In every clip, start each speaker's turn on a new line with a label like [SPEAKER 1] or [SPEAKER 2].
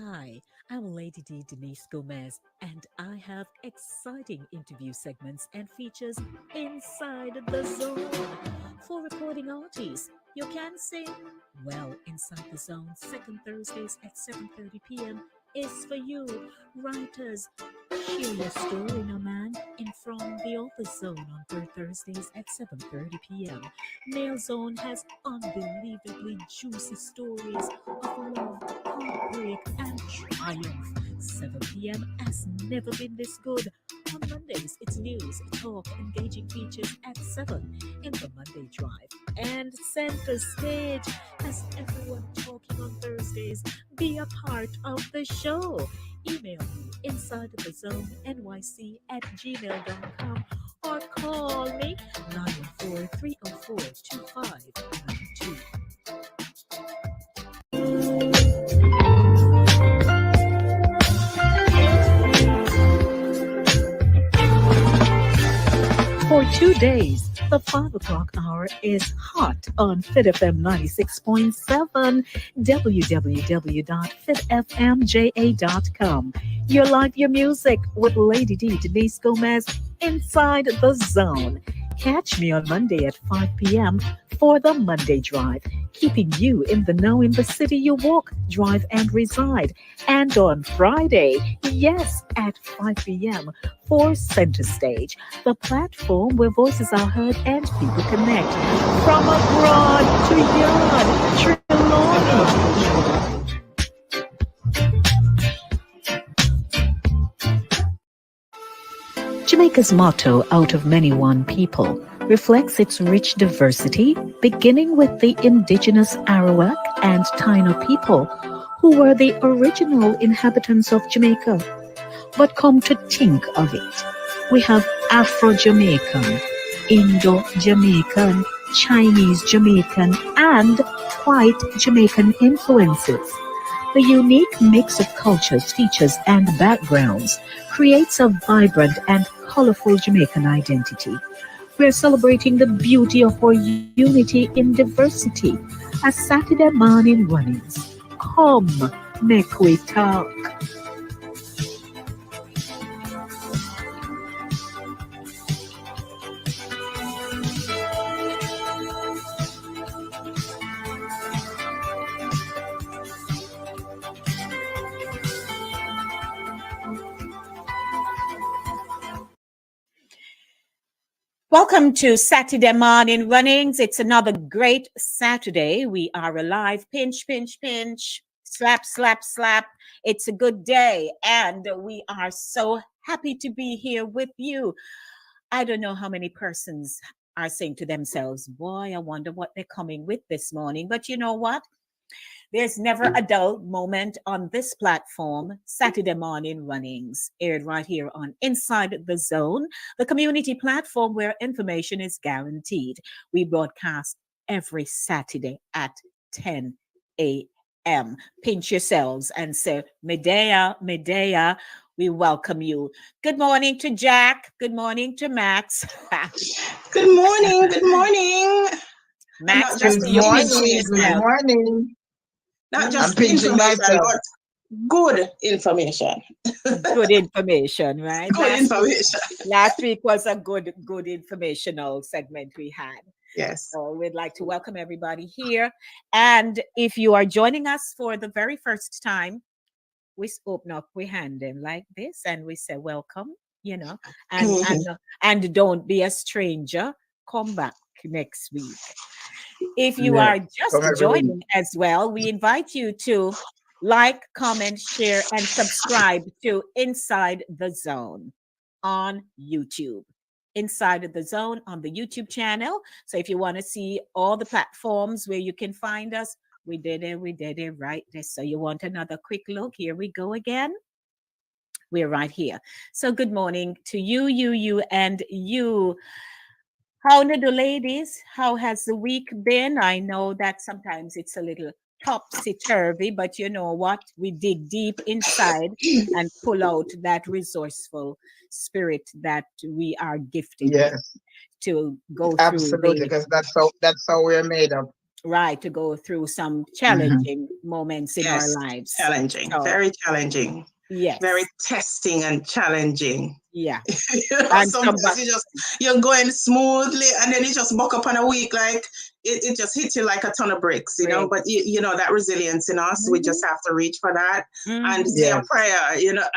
[SPEAKER 1] Hi, I'm Lady D Denise Gomez, and I have exciting interview segments and features inside the zone. For recording artists, you can sing? Well, Inside the Zone, second Thursdays at 7:30 p.m. is for you. Writers, share your story, no man, in From the Author Zone on third Thursdays at 7:30 p.m. Male Zone has unbelievably juicy stories of love, heartbreak, and triumph. 7 p.m. has never been this good. On Mondays, it's news, talk, engaging features at 7 in the Monday Drive. And center stage has everyone talking on Thursdays. Be a part of the show. Email me inside the zone nyc at gmail.com or call me 914 304 2592. For 2 days, the 5 o'clock hour is hot on Fit FM 96.7, www.fitfmja.com. Your life, your music with Lady D Denise Gomez inside the zone. Catch me on Monday at 5 p.m. for the Monday Drive, keeping you in the know in the city you walk, drive, and reside. And on Friday, yes, at 5 p.m. for Center Stage, the platform where voices are heard and people connect. From abroad to yard, Trelawney. Jamaica's motto, Out of Many One People, reflects its rich diversity, beginning with the Indigenous Arawak and Taino people, who were the original inhabitants of Jamaica. But come to think of it, we have Afro-Jamaican, Indo-Jamaican, Chinese Jamaican, and White Jamaican influences. The unique mix of cultures, features, and backgrounds creates a vibrant and colorful Jamaican identity. We're celebrating the beauty of our unity in diversity as Satideh Mawnin Runnings. Come, make we talk. Welcome to Satideh Mawnin Runnings. It's another great Saturday. We are alive. Pinch, pinch, pinch. Slap, slap, slap. It's a good day. And we are so happy to be here with you. I don't know how many persons are saying to themselves, boy, I wonder what they're coming with this morning. But you know what? There's never a dull moment on this platform, Satideh Mawnin Runnings, aired right here on Inside the Zone, the community platform where information is guaranteed. We broadcast every Saturday at 10 a.m. Pinch yourselves and say, Medea, Medea, we welcome you. Good morning to Jack. Good morning to Max.
[SPEAKER 2] Good morning. Good morning. And
[SPEAKER 1] Max,
[SPEAKER 2] not
[SPEAKER 1] that's
[SPEAKER 2] just
[SPEAKER 3] Good
[SPEAKER 1] you
[SPEAKER 3] morning.
[SPEAKER 1] pinching
[SPEAKER 3] Good
[SPEAKER 1] yourself.
[SPEAKER 3] morning.
[SPEAKER 2] not
[SPEAKER 3] I'm
[SPEAKER 2] just
[SPEAKER 3] pinching
[SPEAKER 2] information,
[SPEAKER 3] myself.
[SPEAKER 2] but good information.
[SPEAKER 1] Good information, right?
[SPEAKER 2] Good information.
[SPEAKER 1] Last week was a good informational segment we had.
[SPEAKER 2] Yes.
[SPEAKER 1] So we'd like to welcome everybody here. And if you are joining us for the very first time, we open up, we hand them like this, and we say welcome, and
[SPEAKER 2] Mhm.
[SPEAKER 1] and don't be a stranger. Come back next week. If you
[SPEAKER 3] Yeah.
[SPEAKER 1] are just
[SPEAKER 3] From every week.
[SPEAKER 1] joining as well, we invite you to like, comment, share, and subscribe to Inside the Zone on YouTube. Inside the Zone on the YouTube channel. So if you want to see all the platforms where you can find us, we did it right there. So you want another quick look? Here we go again. We're right here. So good morning to you, and you. How are the ladies? How has the week been? I know that sometimes it's a little topsy-turvy, but you know what? We dig deep inside and pull out that resourceful spirit that we are gifted with
[SPEAKER 3] Yes,
[SPEAKER 1] to go through
[SPEAKER 3] absolutely. Because that's how we're made up.
[SPEAKER 1] to go through some
[SPEAKER 3] Hmm.
[SPEAKER 1] challenging moments in our
[SPEAKER 2] Yes.
[SPEAKER 1] lives.
[SPEAKER 2] Challenging.
[SPEAKER 1] So,
[SPEAKER 2] Very challenging.
[SPEAKER 1] yes.
[SPEAKER 2] Very testing and challenging.
[SPEAKER 1] Yeah. And
[SPEAKER 2] Sometimes you're going smoothly, and then you just buck up on a week, like it just hits you like a ton of bricks, But you know that resilience in us, we just have to reach for that and say a
[SPEAKER 3] Yes.
[SPEAKER 2] prayer.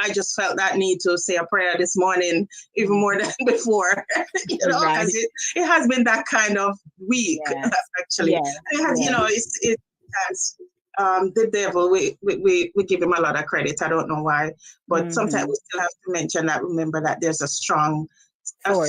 [SPEAKER 2] I just felt that need to say a prayer this morning, even more than before,
[SPEAKER 1] Right.
[SPEAKER 2] because it has been that kind of week,
[SPEAKER 1] Yes.
[SPEAKER 2] actually.
[SPEAKER 1] Yes.
[SPEAKER 2] It has, it has. The devil, we give him a lot of credit. I don't know why, but sometimes we still have to mention that. Remember that there's a strong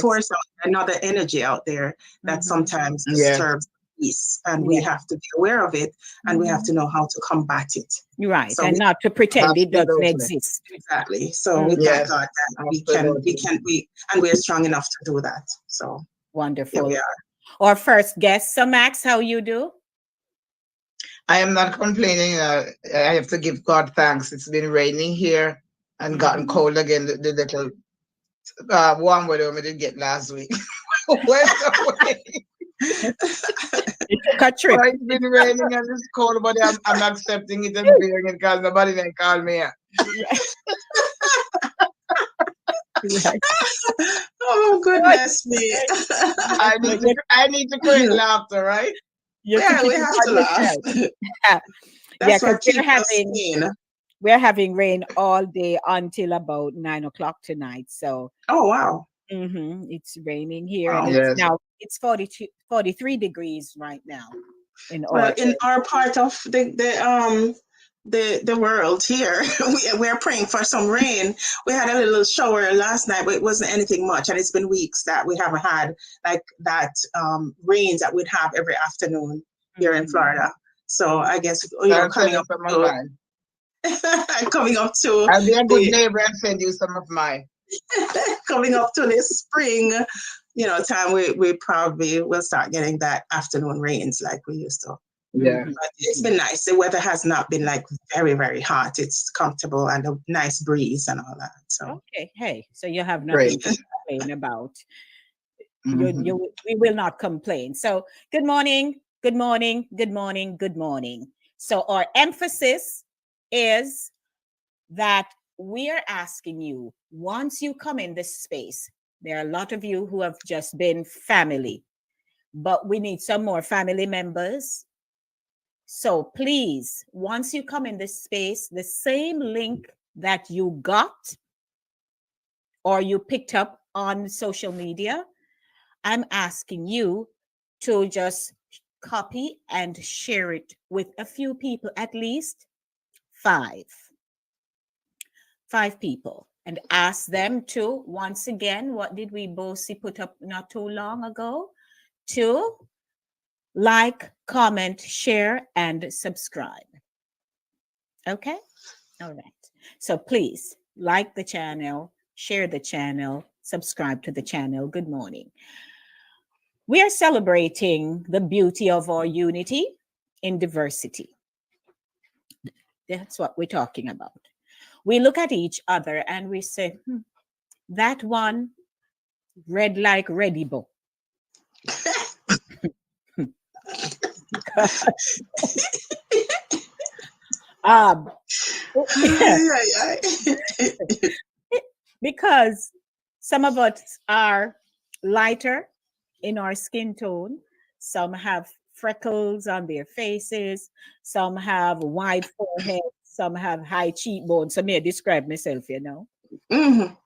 [SPEAKER 2] force another energy out there that sometimes disturbs peace, and we have to be aware of it, and we have to know how to combat it.
[SPEAKER 1] Right,
[SPEAKER 2] So
[SPEAKER 1] and not to pretend it doesn't
[SPEAKER 3] Absolutely.
[SPEAKER 1] exist.
[SPEAKER 2] Exactly. So we thank
[SPEAKER 3] Yes.
[SPEAKER 2] God that
[SPEAKER 3] Absolutely.
[SPEAKER 2] we're strong enough to do that. So here
[SPEAKER 1] Wonderful.
[SPEAKER 2] we are.
[SPEAKER 1] Our first guest, so Max, how you do?
[SPEAKER 3] I am not complaining. I have to give God thanks. It's been raining here and gotten cold again. The little warm weather we did get last week went away.
[SPEAKER 1] It took a trip.
[SPEAKER 3] Well, it's been raining and it's cold, but I'm accepting it and bearing it because nobody then call me here.
[SPEAKER 1] Right.
[SPEAKER 2] Oh goodness me!
[SPEAKER 3] I need to create laughter, right?
[SPEAKER 2] Yeah, we have to laugh. That's
[SPEAKER 1] because
[SPEAKER 2] what keeps us sane.
[SPEAKER 1] we're having rain all day until about 9 o'clock tonight. So
[SPEAKER 2] Oh wow.
[SPEAKER 1] It's raining here,
[SPEAKER 2] Wow.
[SPEAKER 1] and
[SPEAKER 3] Yes.
[SPEAKER 1] it's 43 degrees right now in
[SPEAKER 2] Well,
[SPEAKER 1] Oregon.
[SPEAKER 2] in our part of the world here, we're praying for some rain. We had a little shower last night, but it wasn't anything much, and it's been weeks that we haven't had like that rains that we'd have every afternoon here in Florida. So I guess coming up to coming up to
[SPEAKER 3] I'll be a good neighbor and send you some of mine.
[SPEAKER 2] coming up to this spring, time we probably will start getting that afternoon rains like we used to.
[SPEAKER 3] Yeah.
[SPEAKER 2] But it's been nice. The weather has not been like very, very hot. It's comfortable and a nice breeze and all that. So
[SPEAKER 1] Okay, hey, so you have nothing to complain about. We will not complain. So good morning, good morning, good morning, good morning. So our emphasis is that we are asking you, once you come in this space, there are a lot of you who have just been family, but we need some more family members. So please, once you come in this space, the same link that you got or you picked up on social media, I'm asking you to just copy and share it with a few people, at least 5 people, and ask them to, once again, what did we both put up not too long ago? To like, comment, share, and subscribe. Okay? All right. So please like the channel, share the channel, subscribe to the channel. Good morning. We are celebrating the beauty of our unity in diversity. That's what we're talking about. We look at each other and we say, that one red like ready book. Um,
[SPEAKER 2] Ay.
[SPEAKER 1] because some of us are lighter in our skin tone, some have freckles on their faces, some have wide forehead, some have high cheekbones. So may I describe myself, you know.
[SPEAKER 2] Mhm.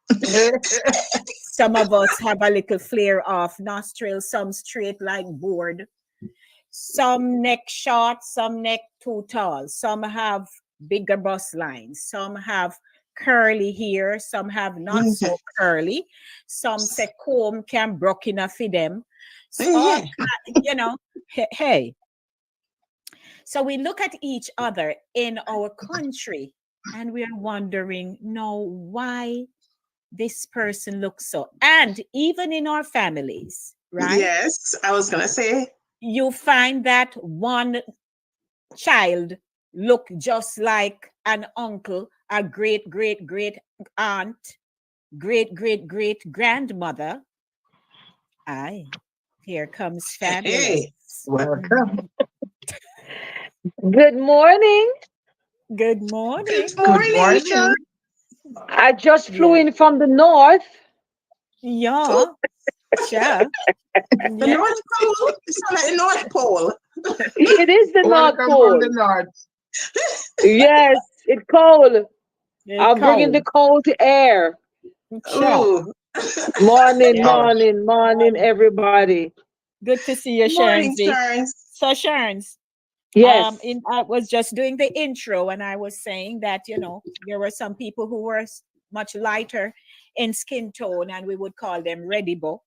[SPEAKER 1] Some of us have a little flare off nostrils, some straight like board, some neck short, some neck too tall, some have bigger bust lines, some have curly hair, some have not
[SPEAKER 2] Mhm.
[SPEAKER 1] so curly, some say comb can broke enough for them. All
[SPEAKER 2] Yeah.
[SPEAKER 1] you know, hey. So we look at each other in our country and we are wondering, no, why this person looks so. And even in our families, right?
[SPEAKER 2] Yes, I was gonna say.
[SPEAKER 1] You find that one child look just like an uncle, a great great great aunt, great great great grandmother. Aye, here comes
[SPEAKER 2] Hey.
[SPEAKER 1] fabulous.
[SPEAKER 3] Welcome.
[SPEAKER 4] Good morning.
[SPEAKER 1] Good
[SPEAKER 2] Good
[SPEAKER 1] morning.
[SPEAKER 3] Good
[SPEAKER 2] morning.
[SPEAKER 3] morning.
[SPEAKER 4] I just flew
[SPEAKER 1] Yeah,
[SPEAKER 4] in from the north.
[SPEAKER 1] yeah, sure.
[SPEAKER 2] The
[SPEAKER 1] Yeah,
[SPEAKER 2] North Pole. It's not like the North Pole.
[SPEAKER 4] It is the North
[SPEAKER 3] Welcome from the
[SPEAKER 4] Pole.
[SPEAKER 3] north.
[SPEAKER 4] Yes, it's cold.
[SPEAKER 1] it's
[SPEAKER 4] I'm bringing
[SPEAKER 1] cold.
[SPEAKER 4] the cold air.
[SPEAKER 1] Sure.
[SPEAKER 2] Ooh.
[SPEAKER 4] Morning,
[SPEAKER 1] Yeah.
[SPEAKER 3] Wow.
[SPEAKER 4] morning, morning, everybody.
[SPEAKER 1] Good to see you,
[SPEAKER 2] Morning,
[SPEAKER 1] Sharnsy.
[SPEAKER 2] Charles.
[SPEAKER 1] So Sharns,
[SPEAKER 4] Yes.
[SPEAKER 1] I was just doing the intro and I was saying that, you know, there were some people who were much lighter in skin tone and we would call them redibo.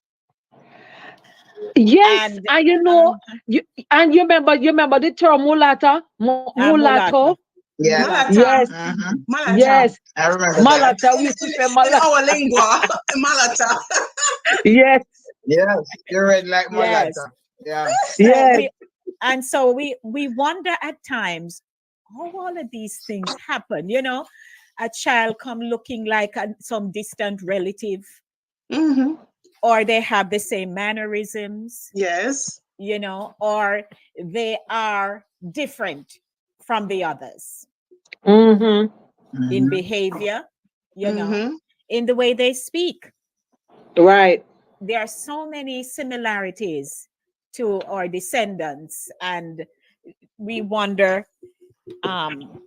[SPEAKER 4] Yes,
[SPEAKER 1] And
[SPEAKER 4] and you know, you and you remember the term mulata, mulatto.
[SPEAKER 1] mulata.
[SPEAKER 3] Yeah.
[SPEAKER 1] Mulata.
[SPEAKER 2] Malata.
[SPEAKER 4] Yes,
[SPEAKER 3] Mm-hmm.
[SPEAKER 2] Malata.
[SPEAKER 4] yes,
[SPEAKER 3] I remember that.
[SPEAKER 4] malata. We used to say
[SPEAKER 2] In
[SPEAKER 4] malata.
[SPEAKER 2] our lingua, Malata.
[SPEAKER 4] Yes,
[SPEAKER 3] Yes. You're red like
[SPEAKER 1] Yes.
[SPEAKER 3] Malata. Yeah.
[SPEAKER 1] So
[SPEAKER 4] yes.
[SPEAKER 1] we wonder at times how all of these things happen. You know, a child come looking like some distant relative,
[SPEAKER 2] Mm-hmm.
[SPEAKER 1] or they have the same mannerisms,
[SPEAKER 2] Yes.
[SPEAKER 1] you know, or they are different from the others
[SPEAKER 4] Mm-hmm.
[SPEAKER 1] in
[SPEAKER 3] Mm-hmm.
[SPEAKER 1] behavior, you know,
[SPEAKER 2] Mm-hmm.
[SPEAKER 1] in the way they speak.
[SPEAKER 4] Right.
[SPEAKER 1] There are so many similarities to our descendants, and we wonder um,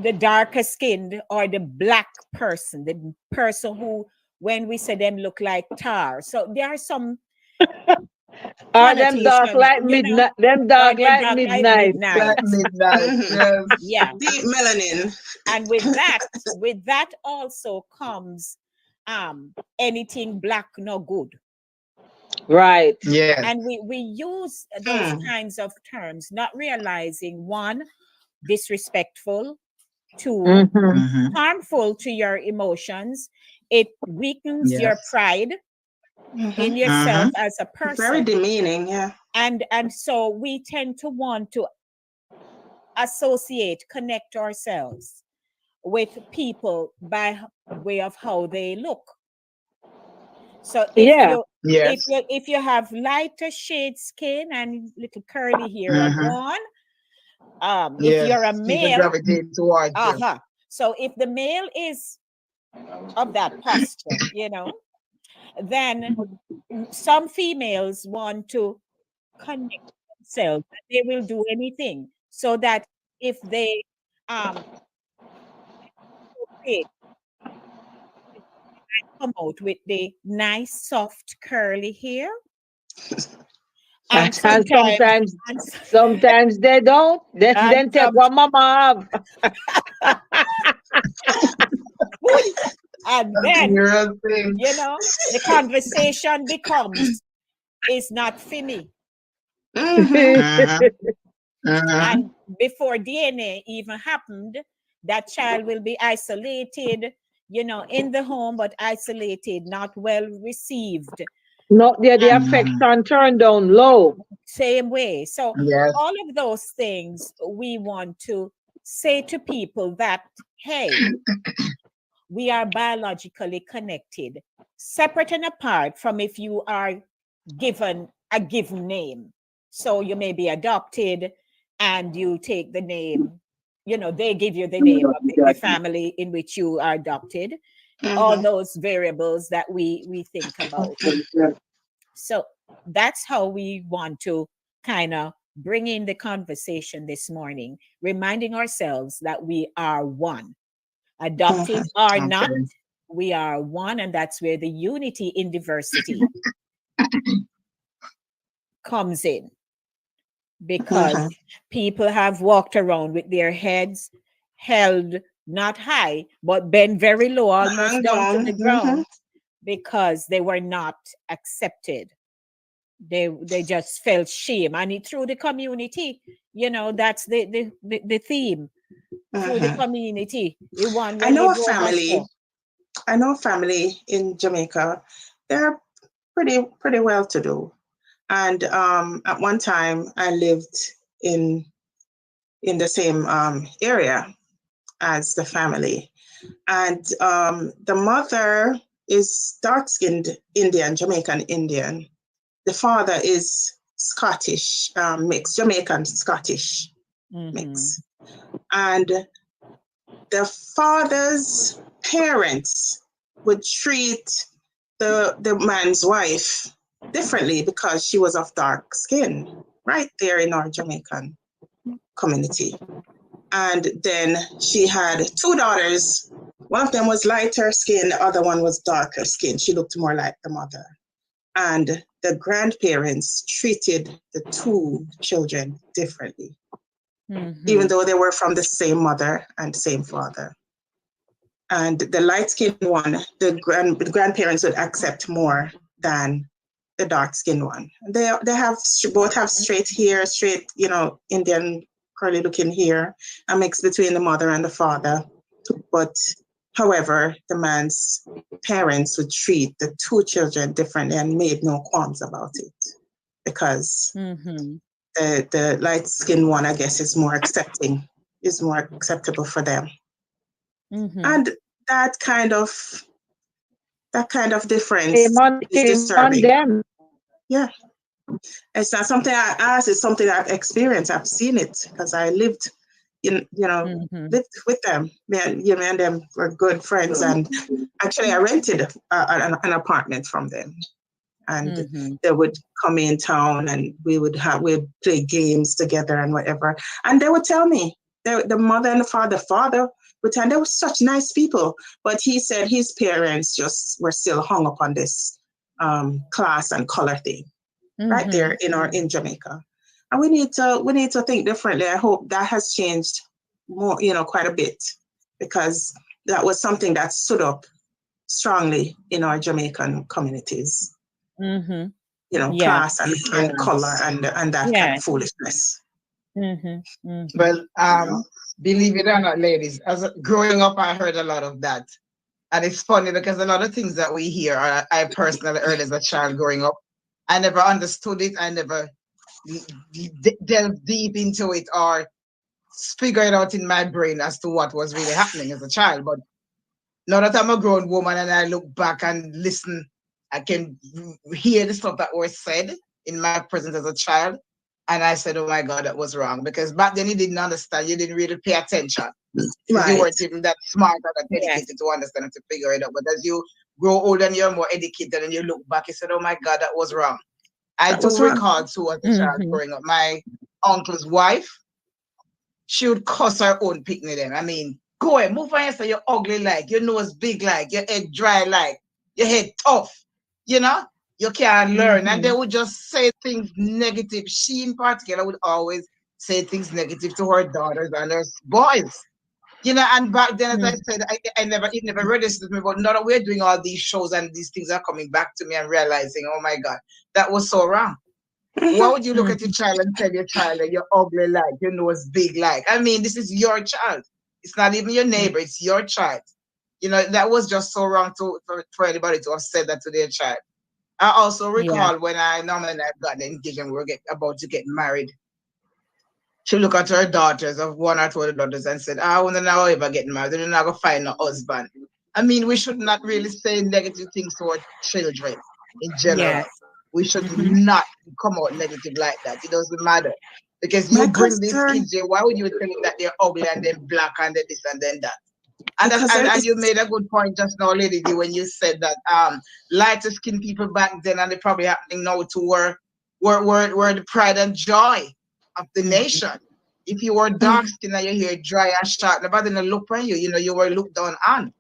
[SPEAKER 1] the darker skinned or the black person, the person who, when we say them, look like tar. So there are some
[SPEAKER 4] Are them dark
[SPEAKER 1] connotations,
[SPEAKER 4] like
[SPEAKER 1] you know,
[SPEAKER 4] midnight? Them
[SPEAKER 1] or
[SPEAKER 4] dark
[SPEAKER 1] them
[SPEAKER 4] like
[SPEAKER 1] dark like
[SPEAKER 4] midnight.
[SPEAKER 1] midnight.
[SPEAKER 3] Like midnight.
[SPEAKER 2] Mm-hmm.
[SPEAKER 3] Yes.
[SPEAKER 1] Yeah.
[SPEAKER 2] Deep melanin.
[SPEAKER 1] And with that also comes anything black no good.
[SPEAKER 4] Right.
[SPEAKER 3] Yes.
[SPEAKER 1] And we use those
[SPEAKER 2] Mm.
[SPEAKER 1] kinds of terms, not realizing one, disrespectful, two,
[SPEAKER 4] Mm-hmm.
[SPEAKER 3] Mm-hmm.
[SPEAKER 1] harmful to your emotions. It weakens your
[SPEAKER 3] Yes.
[SPEAKER 1] pride
[SPEAKER 2] Mm-hmm.
[SPEAKER 1] in yourself
[SPEAKER 3] Mm-hmm.
[SPEAKER 1] as a
[SPEAKER 2] Very
[SPEAKER 1] person.
[SPEAKER 2] demeaning, yeah.
[SPEAKER 1] And so we tend to want to associate, connect ourselves with people by way of how they look. So
[SPEAKER 4] Yeah.
[SPEAKER 3] Yes.
[SPEAKER 1] if you have lighter shade skin and little curly hair are
[SPEAKER 3] Mm-hmm.
[SPEAKER 1] gone, if you're a
[SPEAKER 3] Yes. People
[SPEAKER 1] male,
[SPEAKER 3] gravitate towards you.
[SPEAKER 1] uh-huh. So if the male is of that posture, you know, then some females want to connect themselves. They will do anything so that if they um okay, come out with the nice soft curly hair, and
[SPEAKER 4] And
[SPEAKER 1] sometimes and,
[SPEAKER 4] sometimes they don't.
[SPEAKER 1] and
[SPEAKER 4] Then take
[SPEAKER 1] some
[SPEAKER 4] what mama have.
[SPEAKER 1] and then
[SPEAKER 3] You're thing.
[SPEAKER 1] you know the conversation becomes is not for me.
[SPEAKER 2] Mm-hmm.
[SPEAKER 3] Mm-hmm. Mm-hmm.
[SPEAKER 1] And before DNA even happened, that child will be isolated, you know, in the home, but isolated, not well received.
[SPEAKER 4] Not there, the
[SPEAKER 1] And
[SPEAKER 3] Mm-hmm.
[SPEAKER 4] affection turned down low.
[SPEAKER 1] same way. So,
[SPEAKER 3] Yes.
[SPEAKER 1] all of those things we want to say to people that, hey, we are biologically connected, separate and apart from if you are given a given name. So you may be adopted and you take the name, they give you the name of the family in which you are adopted. All those variables that we think about. So that's how we want to kind of bring in the conversation this morning, reminding ourselves that we are one. Adopted or not, we are one, and that's where the unity in diversity comes in. Because people have walked around with their heads held not high, but bent very low, almost down to the ground, because they were not accepted. They just felt shame, and through the community, that's the theme. Through the community,
[SPEAKER 2] I know a family in Jamaica. They're pretty well to do, and at one time I lived in the same area as the family, and the mother is dark-skinned Indian, Jamaican Indian. The father is Scottish, mix, Jamaican Scottish mix. And the father's parents would treat the man's wife differently because she was of dark skin, right there in our Jamaican community. And then she had two daughters. One of them was lighter skin, the other one was darker skin. She looked more like the mother. And the grandparents treated the two children differently, even though they were from the same mother and same father. And the light-skinned one, the grandparents would accept more than the dark-skinned one. They both have straight hair, straight, Indian curly-looking hair, a mix between the mother and the father. But however, the man's parents would treat the two children differently and made no qualms about it, because the light-skinned one, I guess, is more acceptable for them. And that kind of difference is disturbing. Yeah, it's not something I asked. It's something I've experienced. I've seen it because I lived lived with them. Me and them were good friends, and actually I rented an apartment from them, and they would come in town, and we'd play games together and whatever. And they would tell me, the mother and the father would tell, they were such nice people, but he said his parents just were still hung up on this class and color thing, right there in Jamaica. And we need to think differently. I hope that has changed more, quite a bit, because that was something that stood up strongly in our Jamaican communities. Class and color and that kind of foolishness.
[SPEAKER 3] Well, believe it or not, ladies, as growing up, I heard a lot of that. And it's funny because a lot of things that we hear, I personally heard as a child growing up. I never understood it. I never delved deep into it or figure it out in my brain as to what was really happening as a child. But now that I'm a grown woman and I look back and listen, I can hear the stuff that was said in my presence as a child. And I said, oh my God, that was wrong. Because back then you didn't understand, you didn't really pay attention. Right. You weren't even that smart or that educated to understand and to figure it out. But as you grow older and you're more educated and you look back, you said, oh my God, that was wrong. I do recall too as a child growing up, my uncle's wife, she would cuss her own picnic then. I mean, go ahead, move on here, so you're ugly like, your nose big like, your head dry like, your head tough, you can't learn. And they would just say things negative. She in particular would always say things negative to her daughters and her boys. And back then, as I said, it never registered me, but now that we're doing all these shows and these things are coming back to me and realizing, oh my God, that was so wrong. Why would you look at your child and tell your child that you're ugly like, your nose big like? I mean, this is your child. It's not even your neighbor, it's your child. That was just so wrong for anybody to have said that to their child. I also recall when I got engaged and we were about to get married. She looked at her daughters, of one or two of the daughters, and said, I want to now ever get married. They're not going to find a husband. I mean, we should not really say negative things to our children in general. we should not come out negative like that. It doesn't matter. Because
[SPEAKER 2] My
[SPEAKER 3] you bring these
[SPEAKER 2] concern,
[SPEAKER 3] kids here, why would you tell them that they're ugly and then black and then this and then that? And
[SPEAKER 2] because there
[SPEAKER 3] and
[SPEAKER 2] is,
[SPEAKER 3] you made a good point just now, Lady D, when you said that lighter skinned people back then, and they probably happening now too, were the pride and joy of the nation. If you were dark skinned and your hair dry and short, nobody didn't look on you. You know, you were looked down on.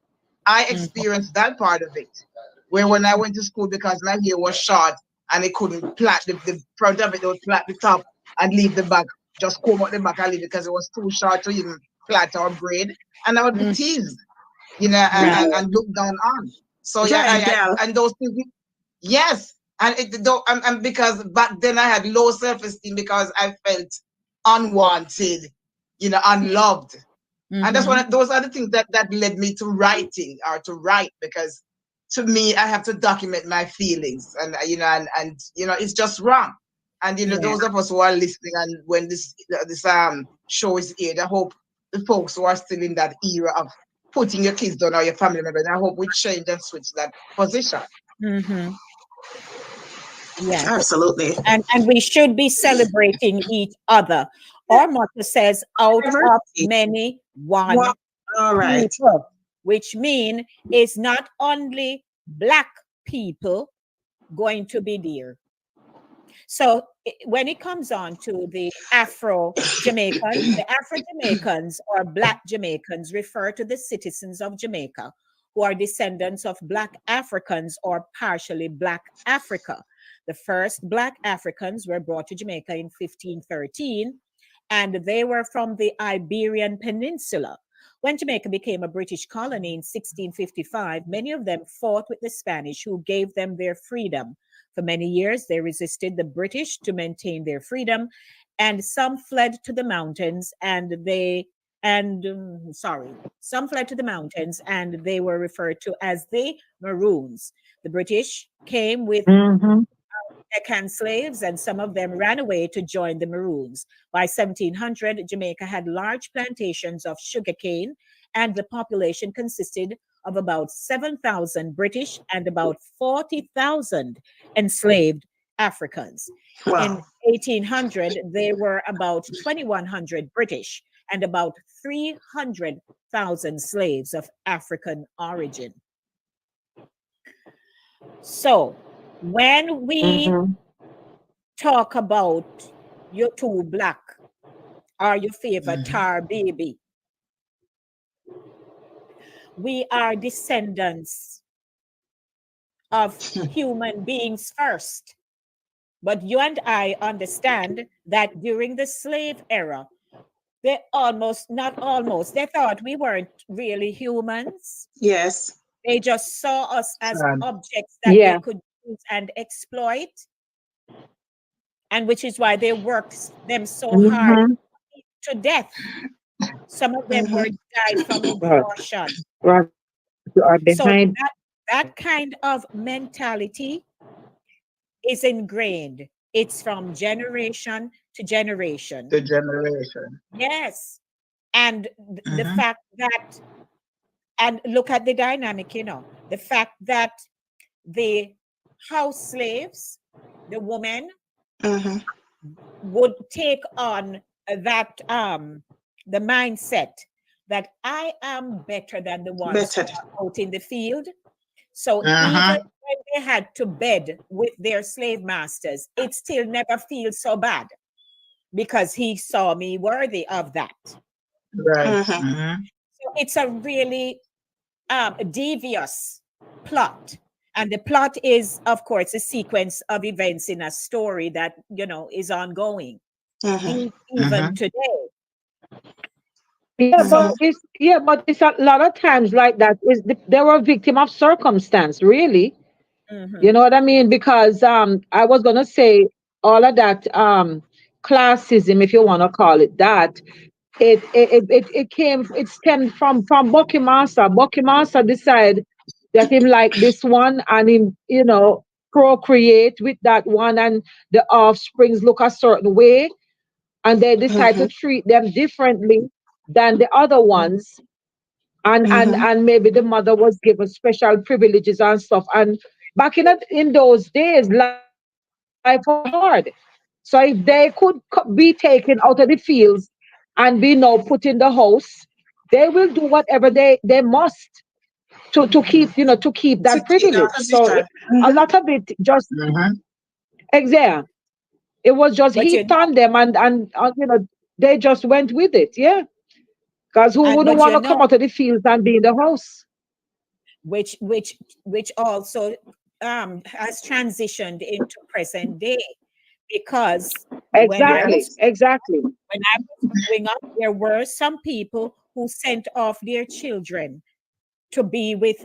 [SPEAKER 3] I experienced that part of it. Where when I went to school, because my hair was short and it couldn't plait the front of it, they would plait the top and leave the back, just comb out the back and leave it because it was too short to even plait or braid. And I would be teased, you know, and looked down on. So yeah,
[SPEAKER 2] giant gal.
[SPEAKER 3] and those things, yes. And it don't, and because back then I had low self-esteem because I felt unwanted, you know, unloved. And that's one of those are the things that led me to writing or to write, because to me I have to document my feelings, and you know, and you know, it's just wrong. And you know, those of us who are listening, and when this show is aired, I hope the folks who are still in that era of putting your kids down or your family members, I hope we change and switch that position.
[SPEAKER 1] Yes.
[SPEAKER 2] Absolutely.
[SPEAKER 1] And we should be celebrating each other. Our motto says, out of
[SPEAKER 2] Diversity.
[SPEAKER 1] many, one
[SPEAKER 2] Well, all right.
[SPEAKER 1] people, which mean it's not only black people going to be there. So when it comes on to the Afro-Jamaican, the Afro-Jamaicans or black Jamaicans refer to the citizens of Jamaica who are descendants of black Africans or partially black Africa. The first black Africans were brought to Jamaica in 1513, and they were from the Iberian Peninsula. When Jamaica became a British colony in 1655, many of them fought with the Spanish, who gave them their freedom. For many years, they resisted the British to maintain their freedom, and some fled to the mountains, some fled to the mountains, and they were referred to as the Maroons. The British came with Jamaican slaves, and some of them ran away to join the Maroons. By 1700, Jamaica had large plantations of sugarcane, and the population consisted of about 7,000 British and about 40,000 enslaved Africans.
[SPEAKER 2] Wow.
[SPEAKER 1] In 1800, there were about 2,100 British and about 300,000 slaves of African origin. So, when we talk about your two black or your favorite tar baby, we are descendants of human beings first. But you and I understand that during the slave era, they they thought we weren't really humans.
[SPEAKER 2] Yes.
[SPEAKER 1] They just saw us as objects that they could use and exploit. And which is why they worked them so hard to death. Some of them were died from exhaustion. So that kind of mentality is ingrained. It's from generation to generation.
[SPEAKER 3] The generation.
[SPEAKER 1] Yes. And the fact that, and look at the dynamic, you know, the fact that the house slaves, the women, would take on that, the mindset that I am better than the ones out in the field. So even when they had to bed with their slave masters, it still never feels so bad because he saw me worthy of that.
[SPEAKER 3] Right.
[SPEAKER 1] So it's a really devious plot. And the plot is, of course, a sequence of events in a story that, you know, is ongoing even today.
[SPEAKER 4] But it's a lot of times like that. They were a victim of circumstance, really. You know what I mean? Because I was gonna say all of that classism, if you want to call it that, it stemmed from Bucky Master. Bucky Master decided that him like this one, and him, you know, procreate with that one, and the offsprings look a certain way, and they decide to treat them differently than the other ones. And maybe the mother was given special privileges and stuff. And back in those days, hard. So if they could be taken out of the fields and be now put in the house, they will do whatever they must to keep, to keep
[SPEAKER 2] To
[SPEAKER 4] that
[SPEAKER 2] keep that
[SPEAKER 4] privilege. So
[SPEAKER 2] position.
[SPEAKER 4] a lot of it just exact. It was just
[SPEAKER 1] But you
[SPEAKER 4] heaped
[SPEAKER 1] know,
[SPEAKER 4] on them, and they just went with it. Yeah, because who
[SPEAKER 1] and
[SPEAKER 4] wouldn't
[SPEAKER 1] but
[SPEAKER 4] want
[SPEAKER 1] you
[SPEAKER 4] to
[SPEAKER 1] know,
[SPEAKER 4] come out of the fields and be in the house?
[SPEAKER 1] which also has transitioned into present day, because
[SPEAKER 4] Exactly, exactly.
[SPEAKER 1] when I was growing up, there were some people who sent off their children to be with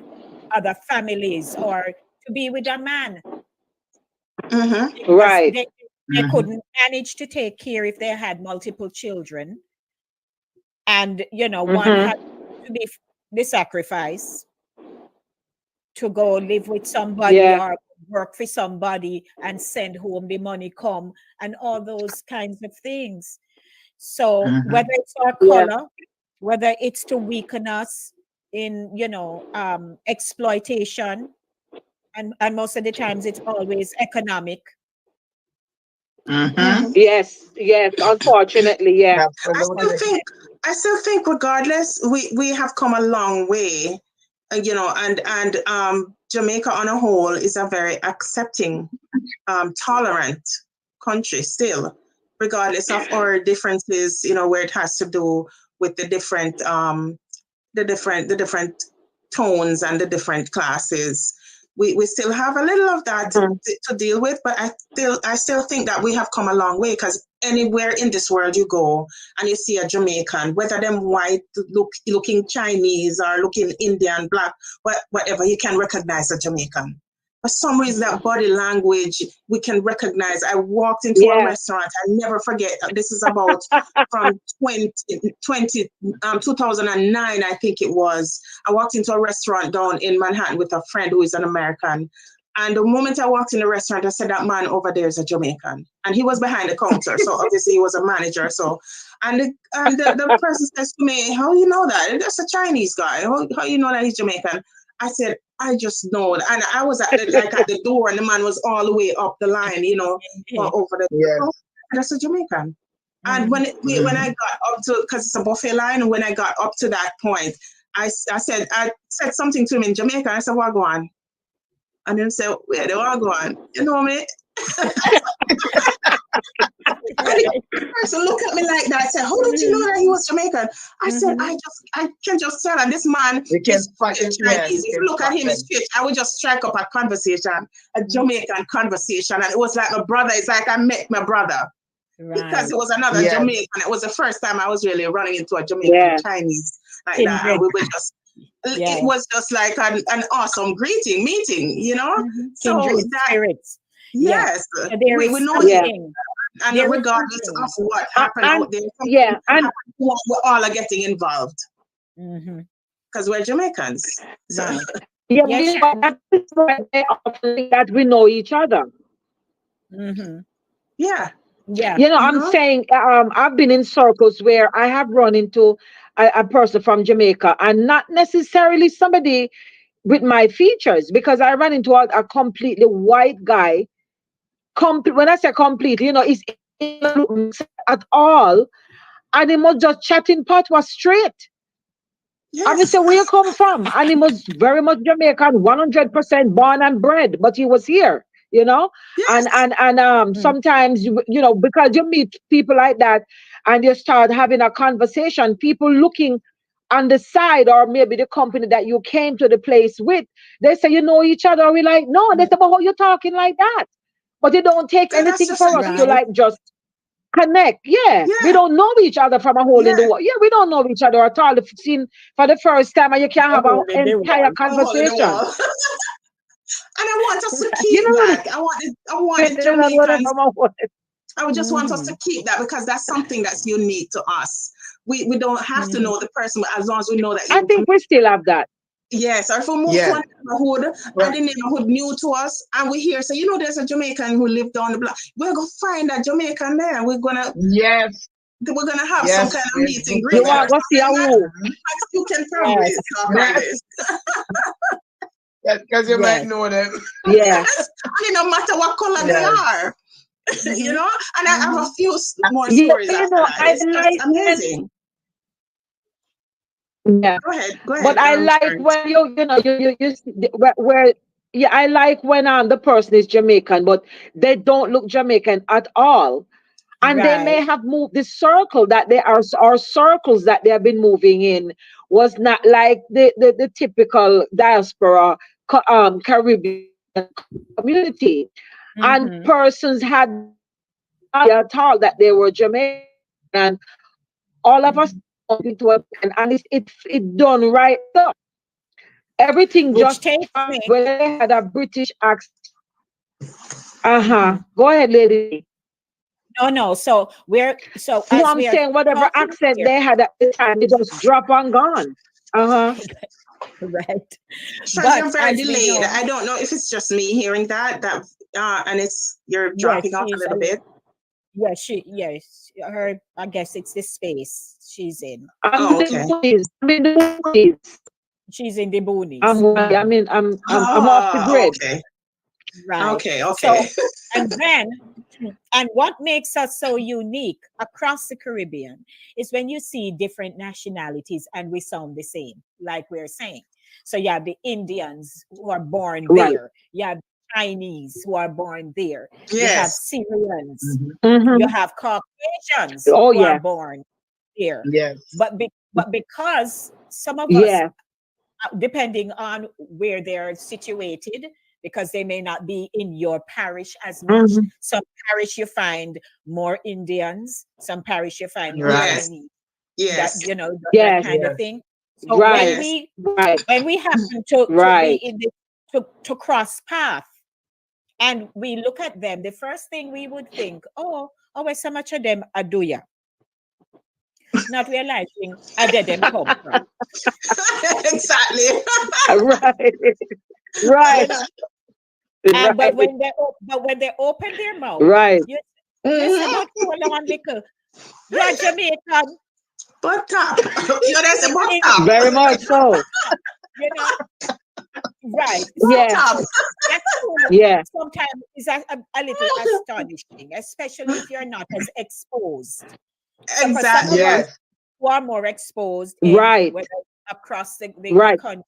[SPEAKER 1] other families or to be with a man
[SPEAKER 2] Mm-hmm.
[SPEAKER 1] because
[SPEAKER 4] Right.
[SPEAKER 1] they couldn't manage to take care if they had multiple children. And, one
[SPEAKER 4] Mm-hmm.
[SPEAKER 1] had to be the sacrifice to go live with somebody
[SPEAKER 4] Yeah.
[SPEAKER 1] or work for somebody and send home the money come and all those kinds of things. So whether it's our
[SPEAKER 4] Yeah.
[SPEAKER 1] color, whether it's to weaken us in, exploitation, and most of the times it's always economic.
[SPEAKER 2] Mm-hmm.
[SPEAKER 4] Yes. Yes. Unfortunately, yeah.
[SPEAKER 2] I still
[SPEAKER 3] Absolutely.
[SPEAKER 2] think, regardless, we have come a long way, and Jamaica on a whole is a very accepting, tolerant country still, regardless of our differences. Where it has to do with the different tones and the different classes. We still have a little of that
[SPEAKER 4] Mhm.
[SPEAKER 2] to deal with, but I still think that we have come a long way, because anywhere in this world you go and you see a Jamaican, whether them white looking Chinese or looking Indian, black, whatever, you can recognize a Jamaican. For some reason, that body language we can recognize. I walked into a
[SPEAKER 4] Yeah.
[SPEAKER 2] restaurant. I never forget. This is about from 2009, I think it was. I walked into a restaurant down in Manhattan with a friend who is an American. And the moment I walked in the restaurant, I said, that man over there is a Jamaican. And he was behind the counter. So obviously he was a manager. So, the person says to me, how you know that? That's a Chinese guy. How you know that he's Jamaican? I said, I just know. And I was at the door, and the man was all the way up the line, over the
[SPEAKER 3] Yes.
[SPEAKER 2] that's a Jamaican. And
[SPEAKER 1] Mhm.
[SPEAKER 2] when I got up to, because it's a buffet line, and when I got up to that point, I said something to him in Jamaican. I said, "What go on?" And then said, "Where they what go on?" You know me? And the person looked at me like that. I said, "How did you know that he was Jamaican?" I said, I can just tell." And this man
[SPEAKER 3] We can
[SPEAKER 2] is
[SPEAKER 3] spot it. Yes,
[SPEAKER 2] Chinese.
[SPEAKER 3] we
[SPEAKER 2] If you
[SPEAKER 3] can
[SPEAKER 2] look at
[SPEAKER 3] spot
[SPEAKER 2] him,
[SPEAKER 3] them.
[SPEAKER 2] it's straight. I would just strike up a conversation, a Jamaican conversation, and it was like my brother. It's like I met my brother. Because
[SPEAKER 1] Right.
[SPEAKER 2] it was another
[SPEAKER 3] Yes.
[SPEAKER 2] Jamaican. It was the first time I was really running into a Jamaican
[SPEAKER 4] Yeah.
[SPEAKER 2] Chinese like that. And
[SPEAKER 1] Kindred.
[SPEAKER 2] we were just,
[SPEAKER 1] Yeah.
[SPEAKER 2] it was just like an awesome meeting. So
[SPEAKER 1] Kindred
[SPEAKER 2] that,
[SPEAKER 1] spirits. Yeah.
[SPEAKER 2] yes,
[SPEAKER 1] So there
[SPEAKER 2] we
[SPEAKER 1] is
[SPEAKER 2] know each
[SPEAKER 4] Yeah.
[SPEAKER 1] something.
[SPEAKER 2] other, and
[SPEAKER 1] There is
[SPEAKER 2] regardless of
[SPEAKER 1] something.
[SPEAKER 2] what happened
[SPEAKER 4] And
[SPEAKER 2] out there,
[SPEAKER 4] yeah.
[SPEAKER 2] something
[SPEAKER 4] And
[SPEAKER 2] happened, we all are getting involved
[SPEAKER 1] Mm-hmm.
[SPEAKER 2] because we're Jamaicans. So,
[SPEAKER 1] Right.
[SPEAKER 4] yeah,
[SPEAKER 1] Yeah.
[SPEAKER 4] that is why they often think that we know each other.
[SPEAKER 1] Mm-hmm.
[SPEAKER 2] yeah,
[SPEAKER 1] Yeah.
[SPEAKER 4] I'm
[SPEAKER 2] uh-huh.
[SPEAKER 4] saying I've been in circles where I have run into a person from Jamaica, and not necessarily somebody with my features, because I ran into a completely white guy. When I say completely, he's at all, and he was just chatting part was straight. I would
[SPEAKER 2] Yes,
[SPEAKER 4] say, where you come from? And he was very much Jamaican, 100% born and bred, but he was here, you know? And
[SPEAKER 2] yes,
[SPEAKER 4] and and
[SPEAKER 1] Mm.
[SPEAKER 4] sometimes because you meet people like that and you start having a conversation, people looking on the side, or maybe the company that you came to the place with, they say, you know each other. We like, no, they say, but how you talking like that? But it don't take
[SPEAKER 2] and that's
[SPEAKER 4] anything
[SPEAKER 2] just
[SPEAKER 4] for us to
[SPEAKER 1] Right.
[SPEAKER 4] like just connect. Yeah, we
[SPEAKER 2] yeah,
[SPEAKER 4] don't know each other from a hole in the
[SPEAKER 2] yeah,
[SPEAKER 4] wall. Yeah, we don't know each other at all. If you've seen for the first time and you can't
[SPEAKER 1] A
[SPEAKER 4] have an
[SPEAKER 1] hole in the
[SPEAKER 4] entire
[SPEAKER 1] wall.
[SPEAKER 2] a hole in the
[SPEAKER 4] conversation.
[SPEAKER 2] wall. And I want us to
[SPEAKER 4] You
[SPEAKER 2] keep
[SPEAKER 4] know what?
[SPEAKER 2] that. I want the
[SPEAKER 4] You're not running
[SPEAKER 2] Jamaicans.
[SPEAKER 4] from a hole.
[SPEAKER 2] I would just want us
[SPEAKER 1] Mm-hmm.
[SPEAKER 2] to keep that, because that's something that's unique to us. We don't have to
[SPEAKER 1] Mm-hmm.
[SPEAKER 2] know the person, but as long as we know that
[SPEAKER 4] I
[SPEAKER 2] you're
[SPEAKER 4] think
[SPEAKER 2] Jamaican.
[SPEAKER 4] we still have that.
[SPEAKER 2] Yes, or if we move to
[SPEAKER 3] Yes.
[SPEAKER 2] a neighborhood and
[SPEAKER 3] Well,
[SPEAKER 2] the neighborhood new to us, and we hear, so there's a Jamaican who lived down the block. We're gonna find that Jamaican there.
[SPEAKER 3] yes.
[SPEAKER 2] We're gonna have some kind
[SPEAKER 3] Yes.
[SPEAKER 2] of
[SPEAKER 3] We're
[SPEAKER 2] meet and
[SPEAKER 3] good
[SPEAKER 2] greet
[SPEAKER 3] for
[SPEAKER 4] You
[SPEAKER 2] or
[SPEAKER 3] that.
[SPEAKER 4] want to see a
[SPEAKER 2] something.
[SPEAKER 4] who?
[SPEAKER 2] Max, you can probably
[SPEAKER 1] Yes.
[SPEAKER 2] talk on
[SPEAKER 3] Yes.
[SPEAKER 2] this.
[SPEAKER 3] Because you might
[SPEAKER 1] Yes.
[SPEAKER 3] know them.
[SPEAKER 4] Yeah.
[SPEAKER 2] Yes, and it no matter what color they
[SPEAKER 3] Yes.
[SPEAKER 2] are. you know, and I have a few more
[SPEAKER 4] Yeah,
[SPEAKER 2] stories
[SPEAKER 4] you
[SPEAKER 2] after
[SPEAKER 4] know,
[SPEAKER 2] that.
[SPEAKER 4] I
[SPEAKER 2] It's just
[SPEAKER 4] like when,
[SPEAKER 2] amazing.
[SPEAKER 4] yeah,
[SPEAKER 2] Go
[SPEAKER 4] but
[SPEAKER 2] ahead,
[SPEAKER 4] I like
[SPEAKER 2] Charles.
[SPEAKER 4] when you know, you see where, yeah, I like when the person is Jamaican, but they don't look Jamaican at all. And they
[SPEAKER 1] Right.
[SPEAKER 4] may have moved the circle that they are, or circles that they have been moving in was not like the typical diaspora Caribbean community. And
[SPEAKER 1] Mm-hmm.
[SPEAKER 4] persons had no idea at all that they were Jamaican. And all of us
[SPEAKER 1] Mm-hmm.
[SPEAKER 4] into a, and it done right up. Everything
[SPEAKER 1] Which
[SPEAKER 4] just
[SPEAKER 1] takes me.
[SPEAKER 4] when they had a British accent.
[SPEAKER 1] Mm-hmm.
[SPEAKER 4] Go ahead, lady.
[SPEAKER 1] No. So
[SPEAKER 4] No,
[SPEAKER 1] as
[SPEAKER 4] I'm
[SPEAKER 1] we are
[SPEAKER 4] saying whatever
[SPEAKER 1] talking
[SPEAKER 4] accent
[SPEAKER 1] here,
[SPEAKER 4] they had at the time, they just drop and gone. Uh-huh.
[SPEAKER 1] right?
[SPEAKER 2] Charles,
[SPEAKER 1] But
[SPEAKER 2] you're very
[SPEAKER 1] as we
[SPEAKER 2] delayed.
[SPEAKER 1] know,
[SPEAKER 2] I don't know if it's just me hearing that, and you're
[SPEAKER 1] yes,
[SPEAKER 2] dropping off a
[SPEAKER 1] she's
[SPEAKER 2] little
[SPEAKER 1] a
[SPEAKER 2] bit.
[SPEAKER 1] yes, her. I guess it's the space she's in.
[SPEAKER 4] I'm in
[SPEAKER 2] Oh,
[SPEAKER 4] the
[SPEAKER 2] okay.
[SPEAKER 4] boonies. I'm in the boonies.
[SPEAKER 1] She's in the boonies.
[SPEAKER 4] I mean, I'm off the grid.
[SPEAKER 2] Okay.
[SPEAKER 1] Right.
[SPEAKER 2] Okay.
[SPEAKER 1] So,
[SPEAKER 2] Okay.
[SPEAKER 1] and then, and what makes us so unique across the Caribbean is when you see different nationalities and we sound the same, like we're saying. So, you have the Indians who are born
[SPEAKER 4] Right.
[SPEAKER 1] there, you have Chinese who are born there, you have
[SPEAKER 2] Yes.
[SPEAKER 1] Syrians, you
[SPEAKER 4] Mm-hmm.
[SPEAKER 1] have Caucasians
[SPEAKER 4] Oh
[SPEAKER 1] who are
[SPEAKER 4] yeah,
[SPEAKER 1] born there.
[SPEAKER 3] Yes.
[SPEAKER 1] But because some of us,
[SPEAKER 4] yeah.
[SPEAKER 1] depending on where they're situated, because they may not be in your parish as much.
[SPEAKER 4] Mm-hmm.
[SPEAKER 1] Some parish you find more Indians, some parish you find more
[SPEAKER 3] Right.
[SPEAKER 2] Yes.
[SPEAKER 1] Chinese. That
[SPEAKER 2] Yes.
[SPEAKER 1] that
[SPEAKER 4] Yes.
[SPEAKER 1] kind of
[SPEAKER 3] Yes.
[SPEAKER 1] thing. So
[SPEAKER 4] Right.
[SPEAKER 2] Yes.
[SPEAKER 4] Right.
[SPEAKER 1] when we happen to be
[SPEAKER 4] Right.
[SPEAKER 1] in this to cross path and we look at them, the first thing we would think, where so much of them are do ya? Not realizing where them come from.
[SPEAKER 2] Exactly.
[SPEAKER 4] Right.
[SPEAKER 1] You
[SPEAKER 4] Right.
[SPEAKER 1] know, and
[SPEAKER 4] Right.
[SPEAKER 1] but when they open their mouth,
[SPEAKER 4] Right.
[SPEAKER 1] you you say,
[SPEAKER 2] Mhm.
[SPEAKER 1] but hold on, little, you're Jamaican,
[SPEAKER 2] Butt top. That's a butt
[SPEAKER 1] in
[SPEAKER 2] top.
[SPEAKER 4] Very much so.
[SPEAKER 1] you know, right.
[SPEAKER 2] Butt
[SPEAKER 1] So
[SPEAKER 4] Yeah.
[SPEAKER 2] top.
[SPEAKER 1] that's
[SPEAKER 4] Yeah.
[SPEAKER 1] sometimes is a little astonishing, especially if you're not as exposed. So for some of
[SPEAKER 2] Exactly.
[SPEAKER 1] us
[SPEAKER 3] Yes.
[SPEAKER 1] who are more exposed in
[SPEAKER 4] Right.
[SPEAKER 1] whether across the
[SPEAKER 4] Right.
[SPEAKER 1] country